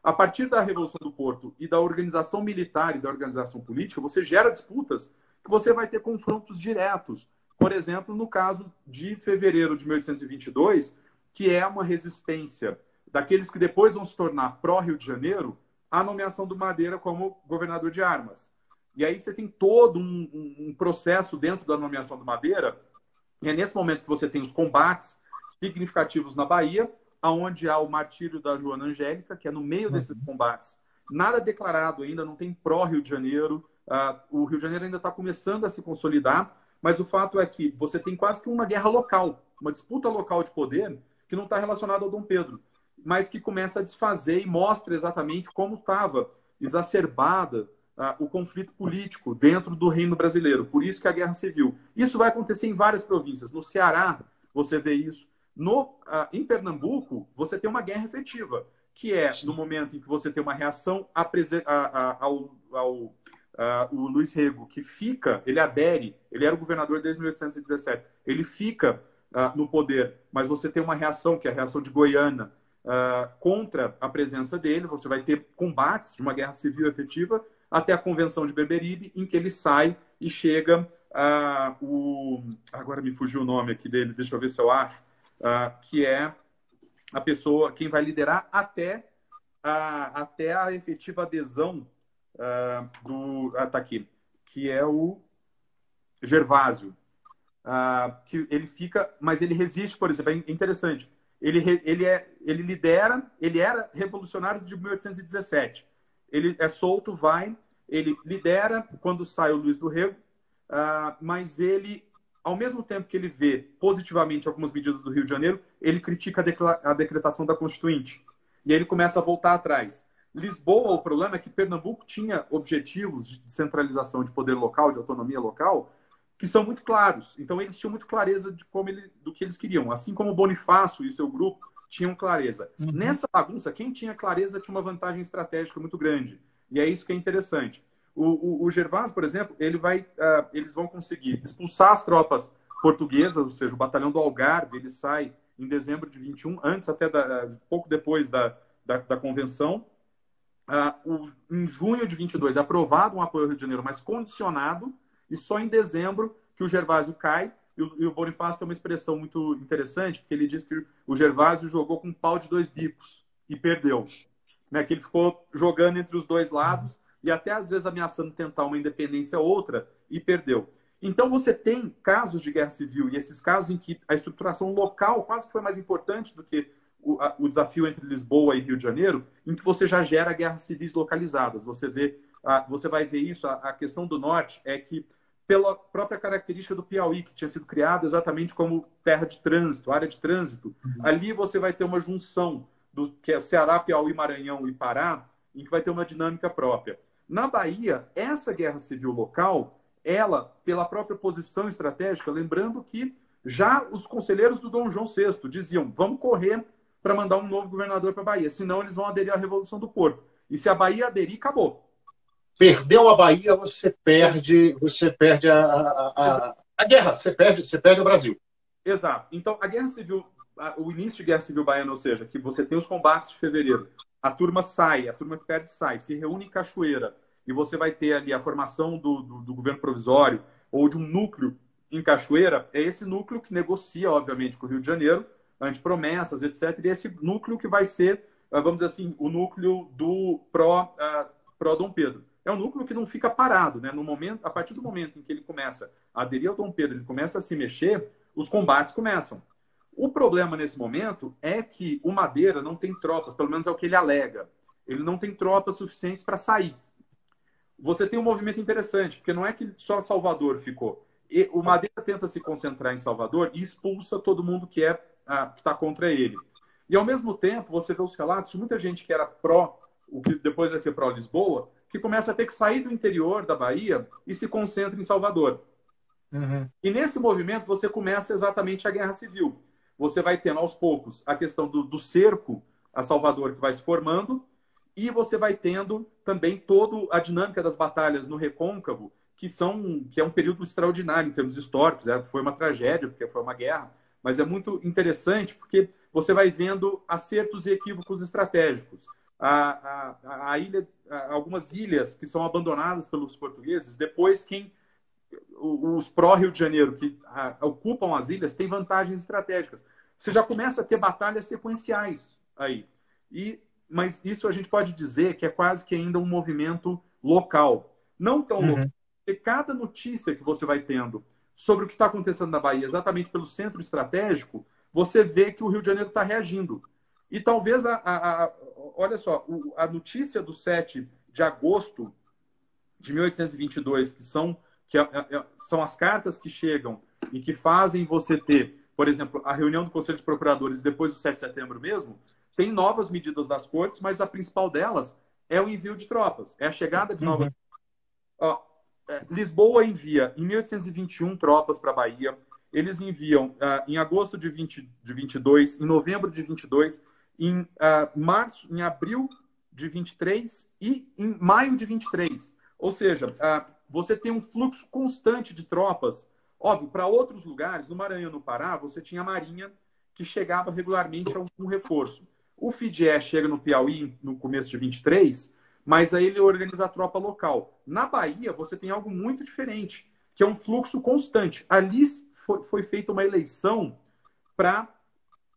A partir da Revolução do Porto e da organização militar e da organização política, você gera disputas que você vai ter confrontos diretos. Por exemplo, no caso de fevereiro de 1822, que é uma resistência daqueles que depois vão se tornar pró-Rio de Janeiro, à nomeação do Madeira como governador de Armas. E aí você tem todo um processo dentro da nomeação do Madeira, e é nesse momento que você tem os combates significativos na Bahia, onde há o martírio da Joana Angélica, que é no meio desses combates. Nada declarado ainda, não tem pró-Rio de Janeiro. O Rio de Janeiro ainda está começando a se consolidar, mas o fato é que você tem quase que uma guerra local, uma disputa local de poder que não está relacionada ao Dom Pedro, mas que começa a desfazer e mostra exatamente como estava exacerbada o conflito político dentro do reino brasileiro. Por isso que a guerra civil. Isso vai acontecer em várias províncias. No Ceará, você vê isso. Em Pernambuco, você tem uma guerra efetiva, que é no momento em que você tem uma reação o Luiz Rego, que fica, ele adere, ele era o governador desde 1817, ele fica no poder, mas você tem uma reação, que é a reação de Goiânia, contra a presença dele, você vai ter combates de uma guerra civil efetiva, até a Convenção de Beberibe, em que ele sai e chega agora me fugiu o nome aqui dele, deixa eu ver se eu acho, que é a pessoa, quem vai liderar até até a efetiva adesão tá aqui, que é o Gervásio. Que ele fica, mas ele resiste, por exemplo, é interessante. Ele era revolucionário de 1817. Ele é solto, ele lidera quando sai o Luiz do Rego, mas ele, ao mesmo tempo que ele vê positivamente algumas medidas do Rio de Janeiro, ele critica a decretação da Constituinte. E aí ele começa a voltar atrás. Lisboa, o problema é que Pernambuco tinha objetivos de descentralização de poder local, de autonomia local, que são muito claros. Então, eles tinham muito clareza do que eles queriam. Assim como Bonifácio e seu grupo tinham clareza. Uhum. Nessa bagunça, quem tinha clareza tinha uma vantagem estratégica muito grande. E é isso que é interessante. O Gervásio, por exemplo, eles vão conseguir expulsar as tropas portuguesas, ou seja, o batalhão do Algarve, ele sai em dezembro de 21, antes até pouco depois da convenção. Em junho de 22 é aprovado um apoio ao Rio de Janeiro, mas condicionado, e só em dezembro que o Gervásio cai, e o Bonifácio tem uma expressão muito interessante, porque ele diz que o Gervásio jogou com um pau de 2 bicos e perdeu. Né? Que ele ficou jogando entre os dois lados e até às vezes ameaçando tentar uma independência ou outra e perdeu. Então você tem casos de guerra civil e esses casos em que a estruturação local quase que foi mais importante do que o desafio entre Lisboa e Rio de Janeiro, em que você já gera guerras civis localizadas. Você vai ver isso, a questão do norte é que pela própria característica do Piauí, que tinha sido criado exatamente como terra de trânsito, área de trânsito, ali você vai ter uma junção do que é Ceará, Piauí, Maranhão e Pará, em que vai ter uma dinâmica própria. Na Bahia, essa guerra civil local, ela, pela própria posição estratégica, lembrando que já os conselheiros do Dom João VI diziam, vamos correr para mandar um novo governador para a Bahia, senão eles vão aderir à Revolução do Porto. E se a Bahia aderir, acabou. Perdeu a Bahia, você perde a guerra, você perde o Brasil. Exato. Então, a guerra civil, o início de guerra civil baiana, ou seja, que você tem os combates de fevereiro, a turma que perde sai, se reúne em Cachoeira, e você vai ter ali a formação do governo provisório ou de um núcleo em Cachoeira, é esse núcleo que negocia, obviamente, com o Rio de Janeiro, ante promessas, etc. E esse núcleo que vai ser, vamos dizer assim, o núcleo do pró-Dom Pedro. É um núcleo que não fica parado, né? A partir do momento em que ele começa a aderir ao Dom Pedro, ele começa a se mexer, os combates começam. O problema nesse momento é que o Madeira não tem tropas, pelo menos é o que ele alega. Ele não tem tropas suficientes para sair. Você tem um movimento interessante, porque não é que só Salvador ficou. O Madeira tenta se concentrar em Salvador e expulsa todo mundo que está contra ele. E, ao mesmo tempo, você vê os relatos de muita gente que era pró, o que depois vai ser pró-Lisboa, que começa a ter que sair do interior da Bahia e se concentra em Salvador. Uhum. E nesse movimento você começa exatamente a guerra civil. Você vai tendo aos poucos a questão do cerco a Salvador que vai se formando e você vai tendo também toda a dinâmica das batalhas no Recôncavo, que é um período extraordinário em termos históricos. Foi uma tragédia, porque foi uma guerra, mas é muito interessante porque você vai vendo acertos e equívocos estratégicos. Algumas ilhas que são abandonadas pelos portugueses, depois os pró-Rio de Janeiro que ocupam as ilhas têm vantagens estratégicas. Você já começa a ter batalhas sequenciais aí. Mas isso a gente pode dizer que é quase que ainda um movimento local. Não tão local, porque cada notícia que você vai tendo sobre o que está acontecendo na Bahia, exatamente pelo centro estratégico, você vê que o Rio de Janeiro está reagindo. E talvez, olha só, a notícia do 7 de agosto de 1822, que são as cartas que chegam e que fazem você ter, por exemplo, a reunião do Conselho de Procuradores depois do 7 de setembro mesmo, tem novas medidas das cortes, mas a principal delas é o envio de tropas, é a chegada de novas... Lisboa envia, em 1821, tropas para a Bahia. Eles enviam em agosto de 22, em novembro de 22, em abril de 23 e em maio de 23. Ou seja, você tem um fluxo constante de tropas. Óbvio, para outros lugares, no Maranhão e no Pará, você tinha a Marinha que chegava regularmente a um reforço. O FIDE chega no Piauí no começo de 23, mas aí ele organiza a tropa local. Na Bahia, você tem algo muito diferente, que é um fluxo constante. Ali foi feita uma eleição para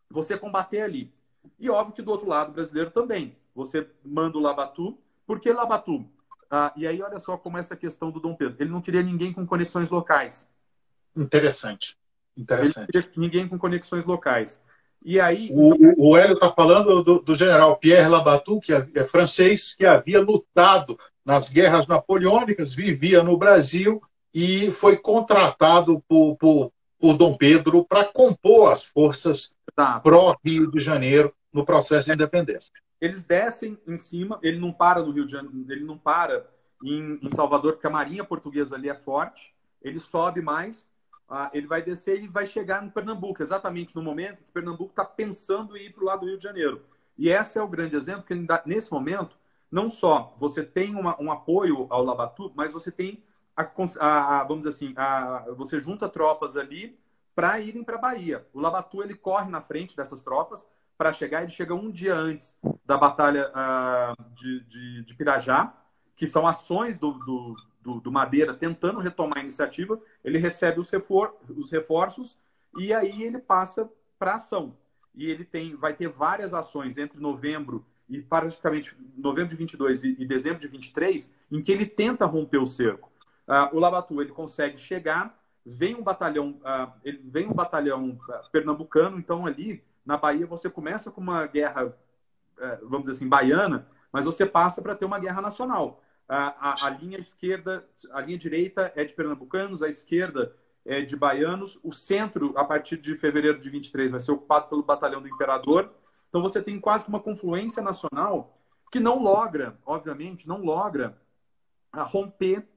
você combater ali. E óbvio que do outro lado brasileiro também. você manda o Labatu. Por que Labatu? E aí, olha só como essa questão do Dom Pedro. Ele não queria ninguém com conexões locais. Interessante. Ele não queria ninguém com conexões locais. E aí... O Hélio está falando do general Pierre Labatut, que é francês, que havia lutado nas guerras napoleônicas, vivia no Brasil e foi contratado por Dom Pedro para compor as forças pró-Rio de Janeiro no processo de independência. Eles descem em cima, ele não para no Rio de Janeiro, ele não para em Salvador, porque a marinha portuguesa ali é forte, ele sobe mais, ele vai descer e vai chegar no Pernambuco, exatamente no momento que Pernambuco está pensando em ir para o lado do Rio de Janeiro. E esse é o grande exemplo, que nesse momento, não só você tem um apoio ao Labatu, mas você tem, vamos dizer assim, você junta tropas ali para irem para a Bahia. O Labatu, ele corre na frente dessas tropas para chegar, ele chega um dia antes da Batalha de Pirajá, que são ações do Madeira tentando retomar a iniciativa. Ele recebe os reforços e aí ele passa para ação. E ele vai ter várias ações entre novembro e praticamente novembro de 22 e dezembro de 23, em que ele tenta romper o cerco. O Labatu, ele consegue chegar, vem um batalhão pernambucano, então ali na Bahia você começa com uma guerra, vamos dizer assim, baiana, mas você passa para ter uma guerra nacional. A linha esquerda, a linha direita é de pernambucanos, a esquerda é de baianos, o centro, a partir de fevereiro de 23, vai ser ocupado pelo Batalhão do Imperador. Então você tem quase que uma confluência nacional que não logra, obviamente, romper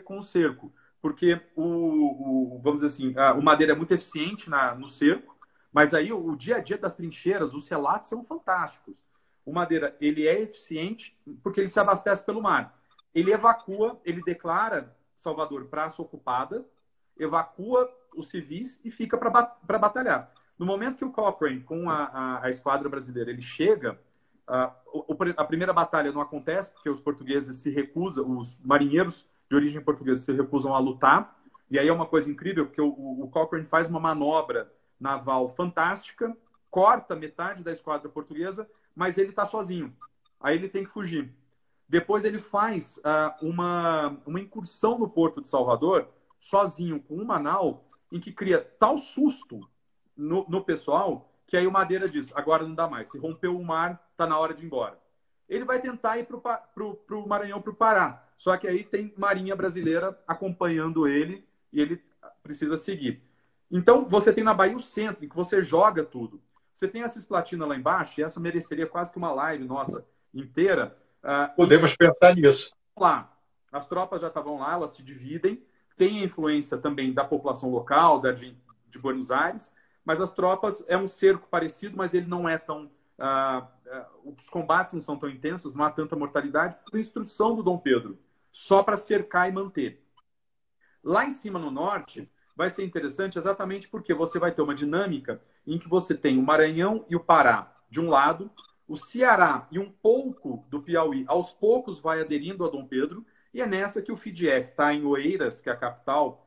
com o cerco. Porque vamos dizer assim, o Madeira é muito eficiente no cerco, mas aí o dia a dia das trincheiras, os relatos são fantásticos. O Madeira, ele é eficiente porque ele se abastece pelo mar. Ele evacua, ele declara Salvador praça ocupada, evacua os civis e fica para batalhar. No momento que o Cochrane, com a esquadra brasileira, ele chega, a primeira batalha não acontece porque os portugueses se recusam, os marinheiros de origem portuguesa se recusam a lutar. E aí é uma coisa incrível, porque o Cochrane faz uma manobra naval fantástica, corta metade da esquadra portuguesa, mas ele está sozinho. Aí ele tem que fugir. Depois ele faz uma incursão no Porto de Salvador, sozinho, com uma nau, em que cria tal susto no pessoal, que aí o Madeira diz, agora não dá mais. Se rompeu o mar, está na hora de ir embora. Ele vai tentar ir para o Maranhão, para o Pará. Só que aí tem marinha brasileira acompanhando ele e ele precisa seguir. Então, você tem na Bahia o centro, em que você joga tudo. Você tem essa Esplatina lá embaixo, e essa mereceria quase que uma live nossa inteira. Podemos pensar nisso. Lá, as tropas já estavam lá, elas se dividem. Tem a influência também da população local, de Buenos Aires, mas as tropas, é um cerco parecido, mas ele não é tão... os combates não são tão intensos, não há tanta mortalidade, por instrução do Dom Pedro, só para cercar e manter. Lá em cima no norte, vai ser interessante exatamente porque você vai ter uma dinâmica em que você tem o Maranhão e o Pará de um lado, o Ceará e um pouco do Piauí, aos poucos vai aderindo a Dom Pedro, e é nessa que o FIDIE, que está em Oeiras, que é a capital,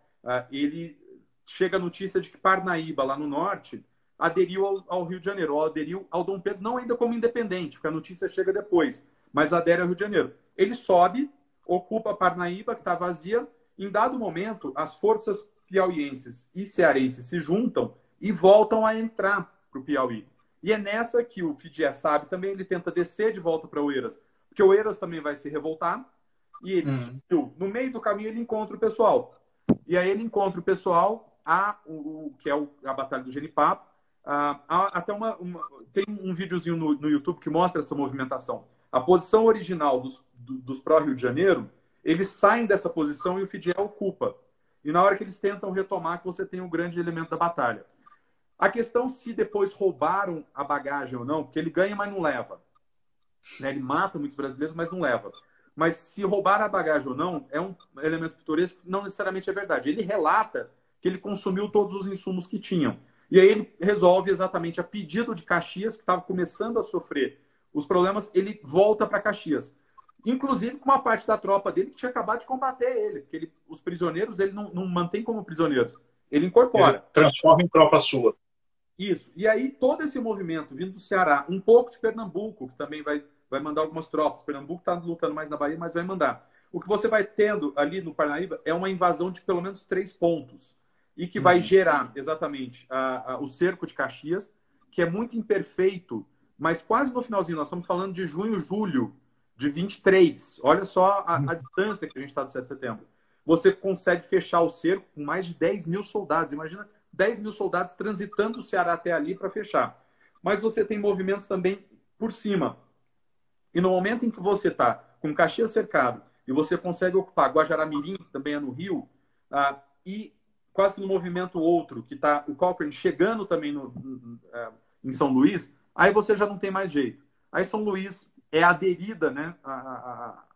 ele chega a notícia de que Parnaíba, lá no norte, aderiu ao Rio de Janeiro, ou aderiu ao Dom Pedro, não ainda como independente, porque a notícia chega depois, mas adere ao Rio de Janeiro. Ele sobe, ocupa Parnaíba, que está vazia. Em dado momento, as forças piauienses e cearenses se juntam e voltam a entrar para o Piauí. E é nessa que o FIDIE sabe também, ele tenta descer de volta para Oeiras, porque Oeiras também vai se revoltar, e ele subiu. No meio do caminho ele encontra o pessoal. E aí ele encontra o pessoal, que é a Batalha do Genipapo. Até tem um videozinho no YouTube que mostra essa movimentação. A posição original dos pró-Rio de Janeiro, eles saem dessa posição e o FIDIE ocupa. E na hora que eles tentam retomar, que você tem um grande elemento da batalha. A questão se depois roubaram a bagagem ou não, porque ele ganha, mas não leva. Né? Ele mata muitos brasileiros, mas não leva. Mas se roubaram a bagagem ou não, é um elemento pitoresco, não necessariamente é verdade. Ele relata que ele consumiu todos os insumos que tinham. E aí ele resolve exatamente a pedido de Caxias, que estava começando a sofrer os problemas, ele volta para Caxias. Inclusive com uma parte da tropa dele que tinha acabado de combater ele. Porque os prisioneiros ele não mantém como prisioneiros. Ele incorpora. Ele transforma em tropa sua. Isso. E aí, todo esse movimento vindo do Ceará, um pouco de Pernambuco, que também vai mandar algumas tropas. Pernambuco está lutando mais na Bahia, mas vai mandar. O que você vai tendo ali no Parnaíba é uma invasão de pelo menos 3 pontos. E que vai gerar, exatamente, o cerco de Caxias, que é muito imperfeito, mas quase no finalzinho. Nós estamos falando de junho, julho de 23. Olha só a distância que a gente está do 7 de setembro. Você consegue fechar o cerco com mais de 10 mil soldados. Imagina 10 mil soldados transitando o Ceará até ali para fechar. Mas você tem movimentos também por cima. E no momento em que você está com Caxias cercado e você consegue ocupar Guajará-Mirim, que também é no Rio, e quase que no movimento outro, que está o Cochrane chegando também em São Luís, aí você já não tem mais jeito. Aí São Luís é aderida, né,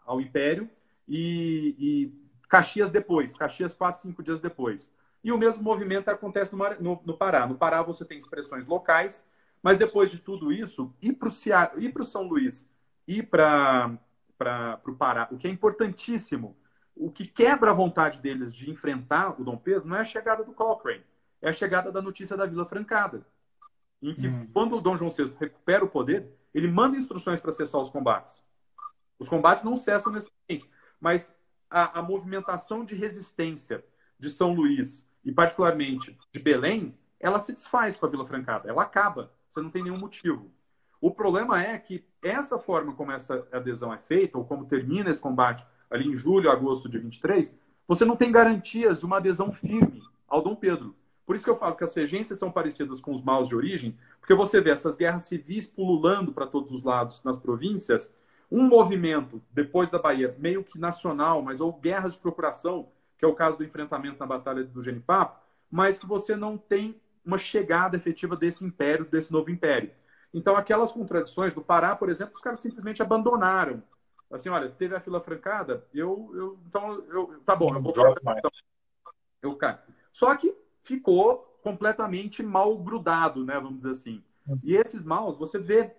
ao Império e Caxias depois, Caxias 4, 5 dias depois. E o mesmo movimento acontece no Pará. No Pará você tem expressões locais, mas depois de tudo isso, ir para o São Luís, ir para o Pará, o que é importantíssimo, o que quebra a vontade deles de enfrentar o Dom Pedro não é a chegada do Cochrane, é a chegada da notícia da Vila Francada, em que quando o Dom João VI recupera o poder, ele manda instruções para cessar os combates. Os combates não cessam necessariamente, mas a movimentação de resistência de São Luís e particularmente de Belém, ela se desfaz com a Vila Francada, ela acaba, você não tem nenhum motivo. O problema é que essa forma como essa adesão é feita, ou como termina esse combate ali em julho, agosto de 23, você não tem garantias de uma adesão firme ao Dom Pedro. Por isso que eu falo que as regências são parecidas com os maus de origem, porque você vê essas guerras civis pululando para todos os lados nas províncias, um movimento, depois da Bahia, meio que nacional, mas ou guerras de procuração, que é o caso do enfrentamento na Batalha do Genipapo, mas que você não tem uma chegada efetiva desse império, desse novo império. Então, aquelas contradições do Pará, por exemplo, os caras simplesmente abandonaram. Assim, olha, teve a Vila Francada, tá bom, eu vou eu caio. Só que ficou completamente mal grudado, né, vamos dizer assim. E esses maus você vê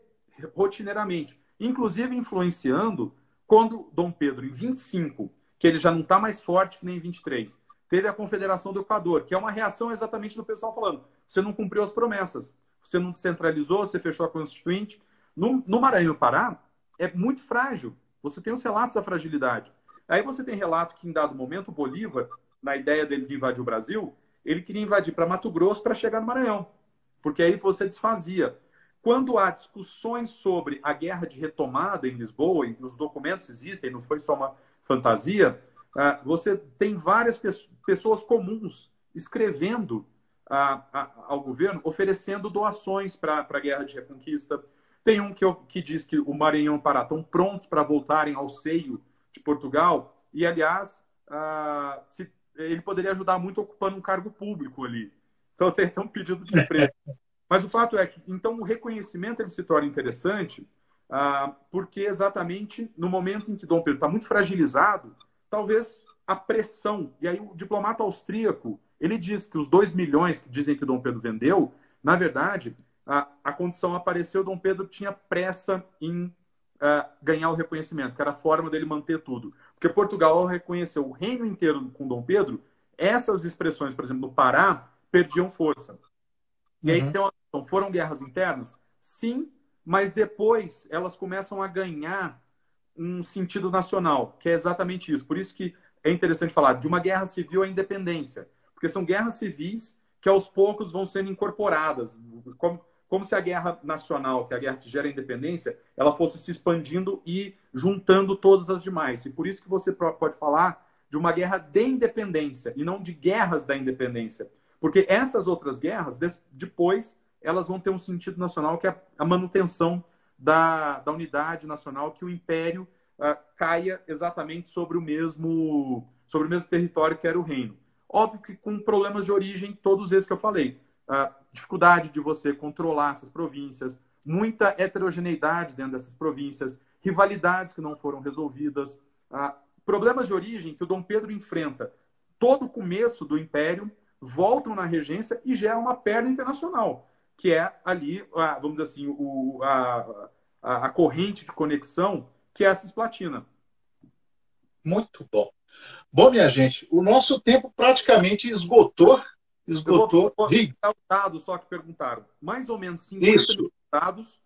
rotineiramente, inclusive influenciando quando Dom Pedro, em 25, que ele já não está mais forte que nem em 23, teve a Confederação do Equador, que é uma reação exatamente do pessoal falando, você não cumpriu as promessas, você não descentralizou, você fechou a Constituinte. No Maranhão e Pará, é muito frágil. Você tem os relatos da fragilidade. Aí você tem relato que, em dado momento, o Bolívar, na ideia dele de invadir o Brasil, ele queria invadir para Mato Grosso para chegar no Maranhão, porque aí você desfazia. Quando há discussões sobre a guerra de retomada em Lisboa, e os documentos existem, não foi só uma fantasia, você tem várias pessoas comuns escrevendo ao governo, oferecendo doações para a guerra de reconquista. Tem um que diz que o Maranhão e o Pará estão prontos para voltarem ao seio de Portugal, e, aliás, ele poderia ajudar muito ocupando um cargo público ali. Então, tem um pedido de emprego. Mas o fato é que, então, o reconhecimento ele se torna interessante porque exatamente no momento em que Dom Pedro está muito fragilizado, talvez a pressão, e aí o diplomata austríaco, ele diz que os 2 milhões que dizem que Dom Pedro vendeu, na verdade, a condição apareceu, Dom Pedro tinha pressa em ganhar o reconhecimento, que era a forma dele manter tudo. Porque Portugal, ao reconhecer o reino inteiro com Dom Pedro, essas expressões, por exemplo, no Pará, perdiam força. E aí tem uma questão, foram guerras internas? Sim, mas depois elas começam a ganhar um sentido nacional, que é exatamente isso. Por isso que é interessante falar de uma guerra civil à independência, porque são guerras civis que aos poucos vão sendo incorporadas, como se a guerra nacional, que é a guerra que gera a independência, ela fosse se expandindo e juntando todas as demais. E por isso que você pode falar de uma guerra de independência e não de guerras da independência. Porque essas outras guerras, depois, elas vão ter um sentido nacional, que é a manutenção da unidade nacional, que o império caia exatamente sobre o mesmo território que era o reino. Óbvio que com problemas de origem, todos esses que eu falei. Dificuldade de você controlar essas províncias, muita heterogeneidade dentro dessas províncias, rivalidades que não foram resolvidas, problemas de origem que o Dom Pedro enfrenta todo o começo do império, voltam na regência e geram uma perda internacional, que é ali, vamos dizer assim, a corrente de conexão, que é a Cisplatina. Muito bom. Bom, minha gente, o nosso tempo praticamente esgotou. Esgotou. Vou dar os dados só que perguntaram. Mais ou menos 50 mil soldados.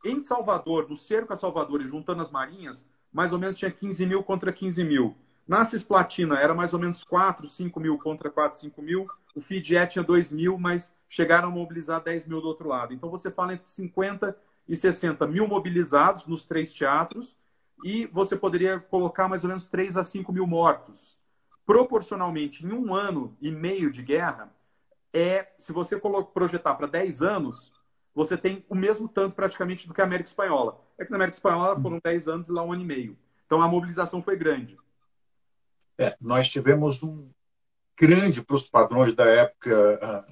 Em Salvador, no cerco a Salvador e juntando as marinhas, mais ou menos tinha 15 mil contra 15 mil. Na Cisplatina era mais ou menos 4, 5 mil contra 4, 5 mil. O FIDE tinha 2 mil, mas chegaram a mobilizar 10 mil do outro lado. Então você fala entre 50 e 60 mil mobilizados nos 3 teatros e você poderia colocar mais ou menos 3 a 5 mil mortos. Proporcionalmente, em 1 ano e meio de guerra, se você projetar para 10 anos, você tem o mesmo tanto praticamente do que a América Espanhola. É que na América Espanhola foram 10 anos e lá 1 ano e meio. Então a mobilização foi grande. Nós tivemos grande, para os padrões da época,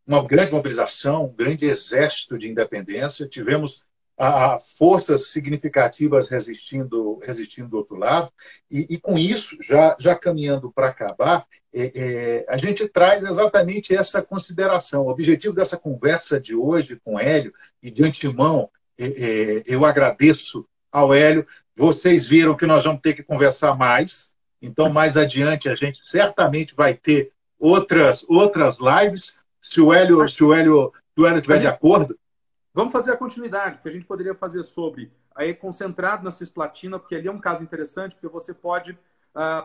uma grande mobilização, um grande exército de independência. Tivemos forças significativas resistindo do outro lado. E com isso, já caminhando para acabar, a gente traz exatamente essa consideração. O objetivo dessa conversa de hoje com o Hélio, e de antemão, eu agradeço ao Hélio. Vocês viram que nós vamos ter que conversar mais. Então, mais adiante, a gente certamente vai ter outras lives, se o Hélio estiver de acordo. Vamos fazer a continuidade, porque a gente poderia fazer sobre aí concentrado na Cisplatina, porque ali é um caso interessante, porque você pode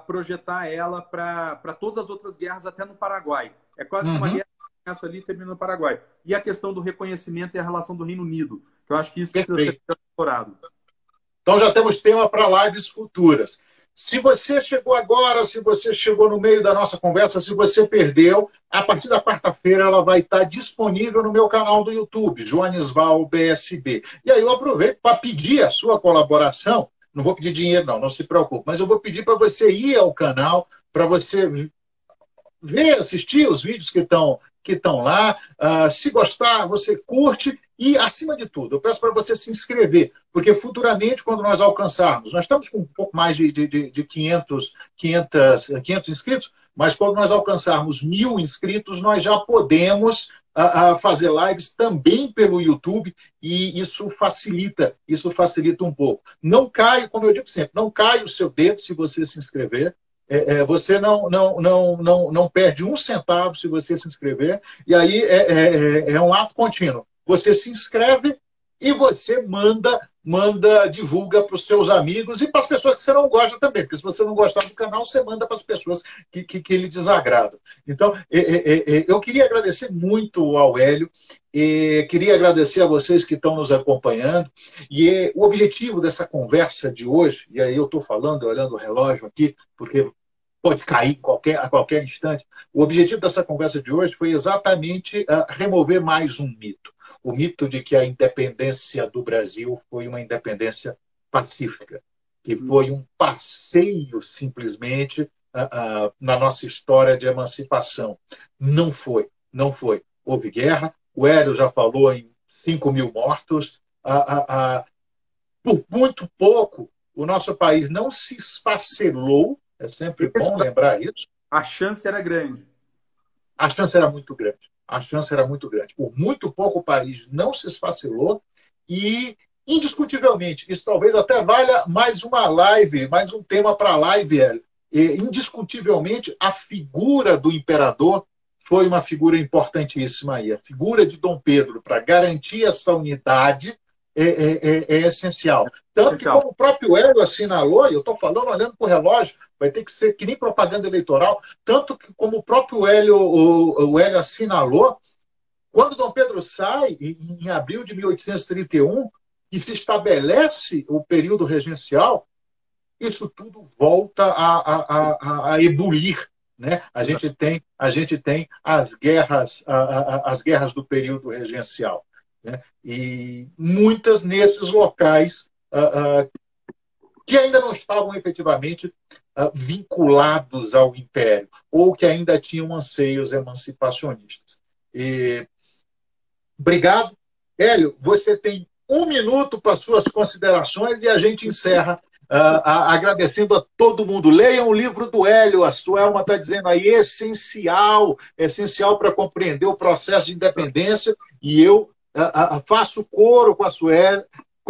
projetar ela para todas as outras guerras, até no Paraguai. É quase que uma guerra que começa ali e termina no Paraguai. E a questão do reconhecimento e a relação do Reino Unido, que eu acho que isso precisa ser explorado. Então já temos tema para lives futuras. Se você chegou agora, se você chegou no meio da nossa conversa, se você perdeu, a partir da quarta-feira ela vai estar disponível no meu canal do YouTube, Joanisval BSB. E aí eu aproveito para pedir a sua colaboração. Não vou pedir dinheiro, não se preocupe, mas eu vou pedir para você ir ao canal, para você ver, assistir os vídeos que estão lá. Se gostar, você curte. E, acima de tudo, eu peço para você se inscrever, porque futuramente, quando nós alcançarmos, nós estamos com um pouco mais de 500 inscritos, mas quando nós alcançarmos 1.000 inscritos, nós já podemos fazer lives também pelo YouTube, e isso facilita um pouco. Não cai, como eu digo sempre, não cai o seu dedo se você se inscrever. Você não perde 1 centavo se você se inscrever, e aí é um ato contínuo. Você se inscreve e você divulga para os seus amigos e para as pessoas que você não gosta também, porque se você não gostar do canal, você manda para as pessoas que lhe desagradam. Então, eu queria agradecer muito ao Hélio, queria agradecer a vocês que estão nos acompanhando, e o objetivo dessa conversa de hoje, e aí eu estou falando, olhando o relógio aqui, porque pode cair a qualquer instante, o objetivo dessa conversa de hoje foi exatamente remover mais um mito. O mito de que a independência do Brasil foi uma independência pacífica, que foi um passeio, simplesmente, na nossa história de emancipação. Não foi. Houve guerra, o Hélio já falou em 5.000 mortos. Por muito pouco, o nosso país não se esfacelou, é sempre bom lembrar isso. A chance era grande. A chance era muito grande. Por muito pouco o país não se esfacelou e, indiscutivelmente, isso talvez até valha mais uma live, mais um tema para a live, Hélio. Indiscutivelmente, a figura do imperador foi uma figura importantíssima aí. A figura de Dom Pedro, para garantir essa unidade, é essencial. Tanto que, como o próprio Hélio assinalou, e eu estou falando olhando para o relógio, vai ter que ser que nem propaganda eleitoral, tanto que, como o próprio Hélio, o Hélio assinalou, quando Dom Pedro sai, em abril de 1831, e se estabelece o período regencial, isso tudo volta a ebulir. Né? A gente tem as guerras do período regencial. Né? E muitas nesses locais que ainda não estavam efetivamente vinculados ao Império, ou que ainda tinham anseios emancipacionistas. Obrigado. Hélio, você tem 1 minuto para suas considerações e a gente encerra agradecendo a todo mundo. Leiam o livro do Hélio, a Suelma está dizendo aí, essencial para compreender o processo de independência, e eu faço coro com a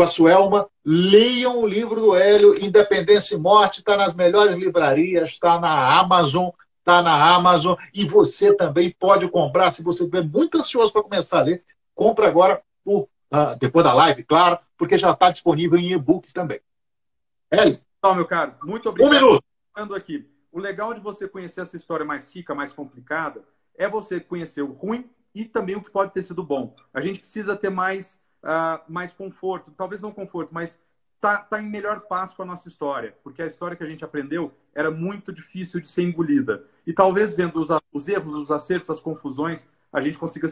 Suelma. Leiam o livro do Hélio, Independência e Morte, está nas melhores livrarias, está na Amazon, está na Amazon e você também pode comprar. Se você estiver muito ansioso para começar a ler, compre agora, depois da live, claro, porque já está disponível em e-book também. Hélio? Então, meu caro, muito obrigado. Um minuto. Aqui. O legal de você conhecer essa história mais rica, mais complicada, é você conhecer o ruim e também o que pode ter sido bom. A gente precisa ter mais conforto, talvez não conforto, mas tá em melhor paz com a nossa história, porque a história que a gente aprendeu era muito difícil de ser engolida. E talvez vendo os erros, os acertos, as confusões, a gente consiga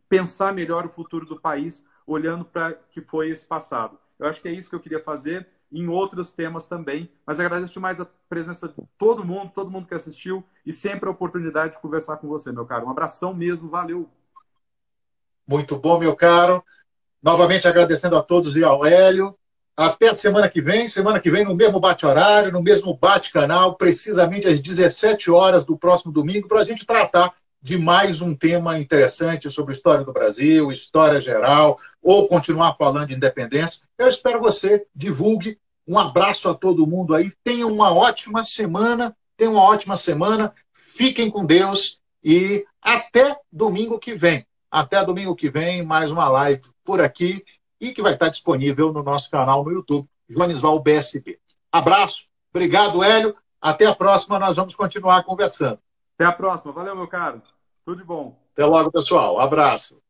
pensar melhor o futuro do país, olhando para que foi esse passado. Eu acho que é isso que eu queria fazer em outros temas também, mas agradeço demais a presença de todo mundo que assistiu e sempre a oportunidade de conversar com você, meu caro. Um abração mesmo, valeu! Muito bom, meu caro. Novamente agradecendo a todos e ao Hélio. Até a semana que vem no mesmo bate-horário, no mesmo bate-canal, precisamente às 17 horas do próximo domingo, para a gente tratar de mais um tema interessante sobre a história do Brasil, história geral, ou continuar falando de independência. Eu espero você, divulgue. Um abraço a todo mundo aí. Tenham uma ótima semana. Fiquem com Deus e até domingo que vem. Até domingo que vem, mais uma live por aqui e que vai estar disponível no nosso canal no YouTube, Joanisval BSB. Abraço, obrigado, Hélio. Até a próxima, nós vamos continuar conversando. Até a próxima. Valeu, meu caro. Tudo de bom. Até logo, pessoal. Abraço.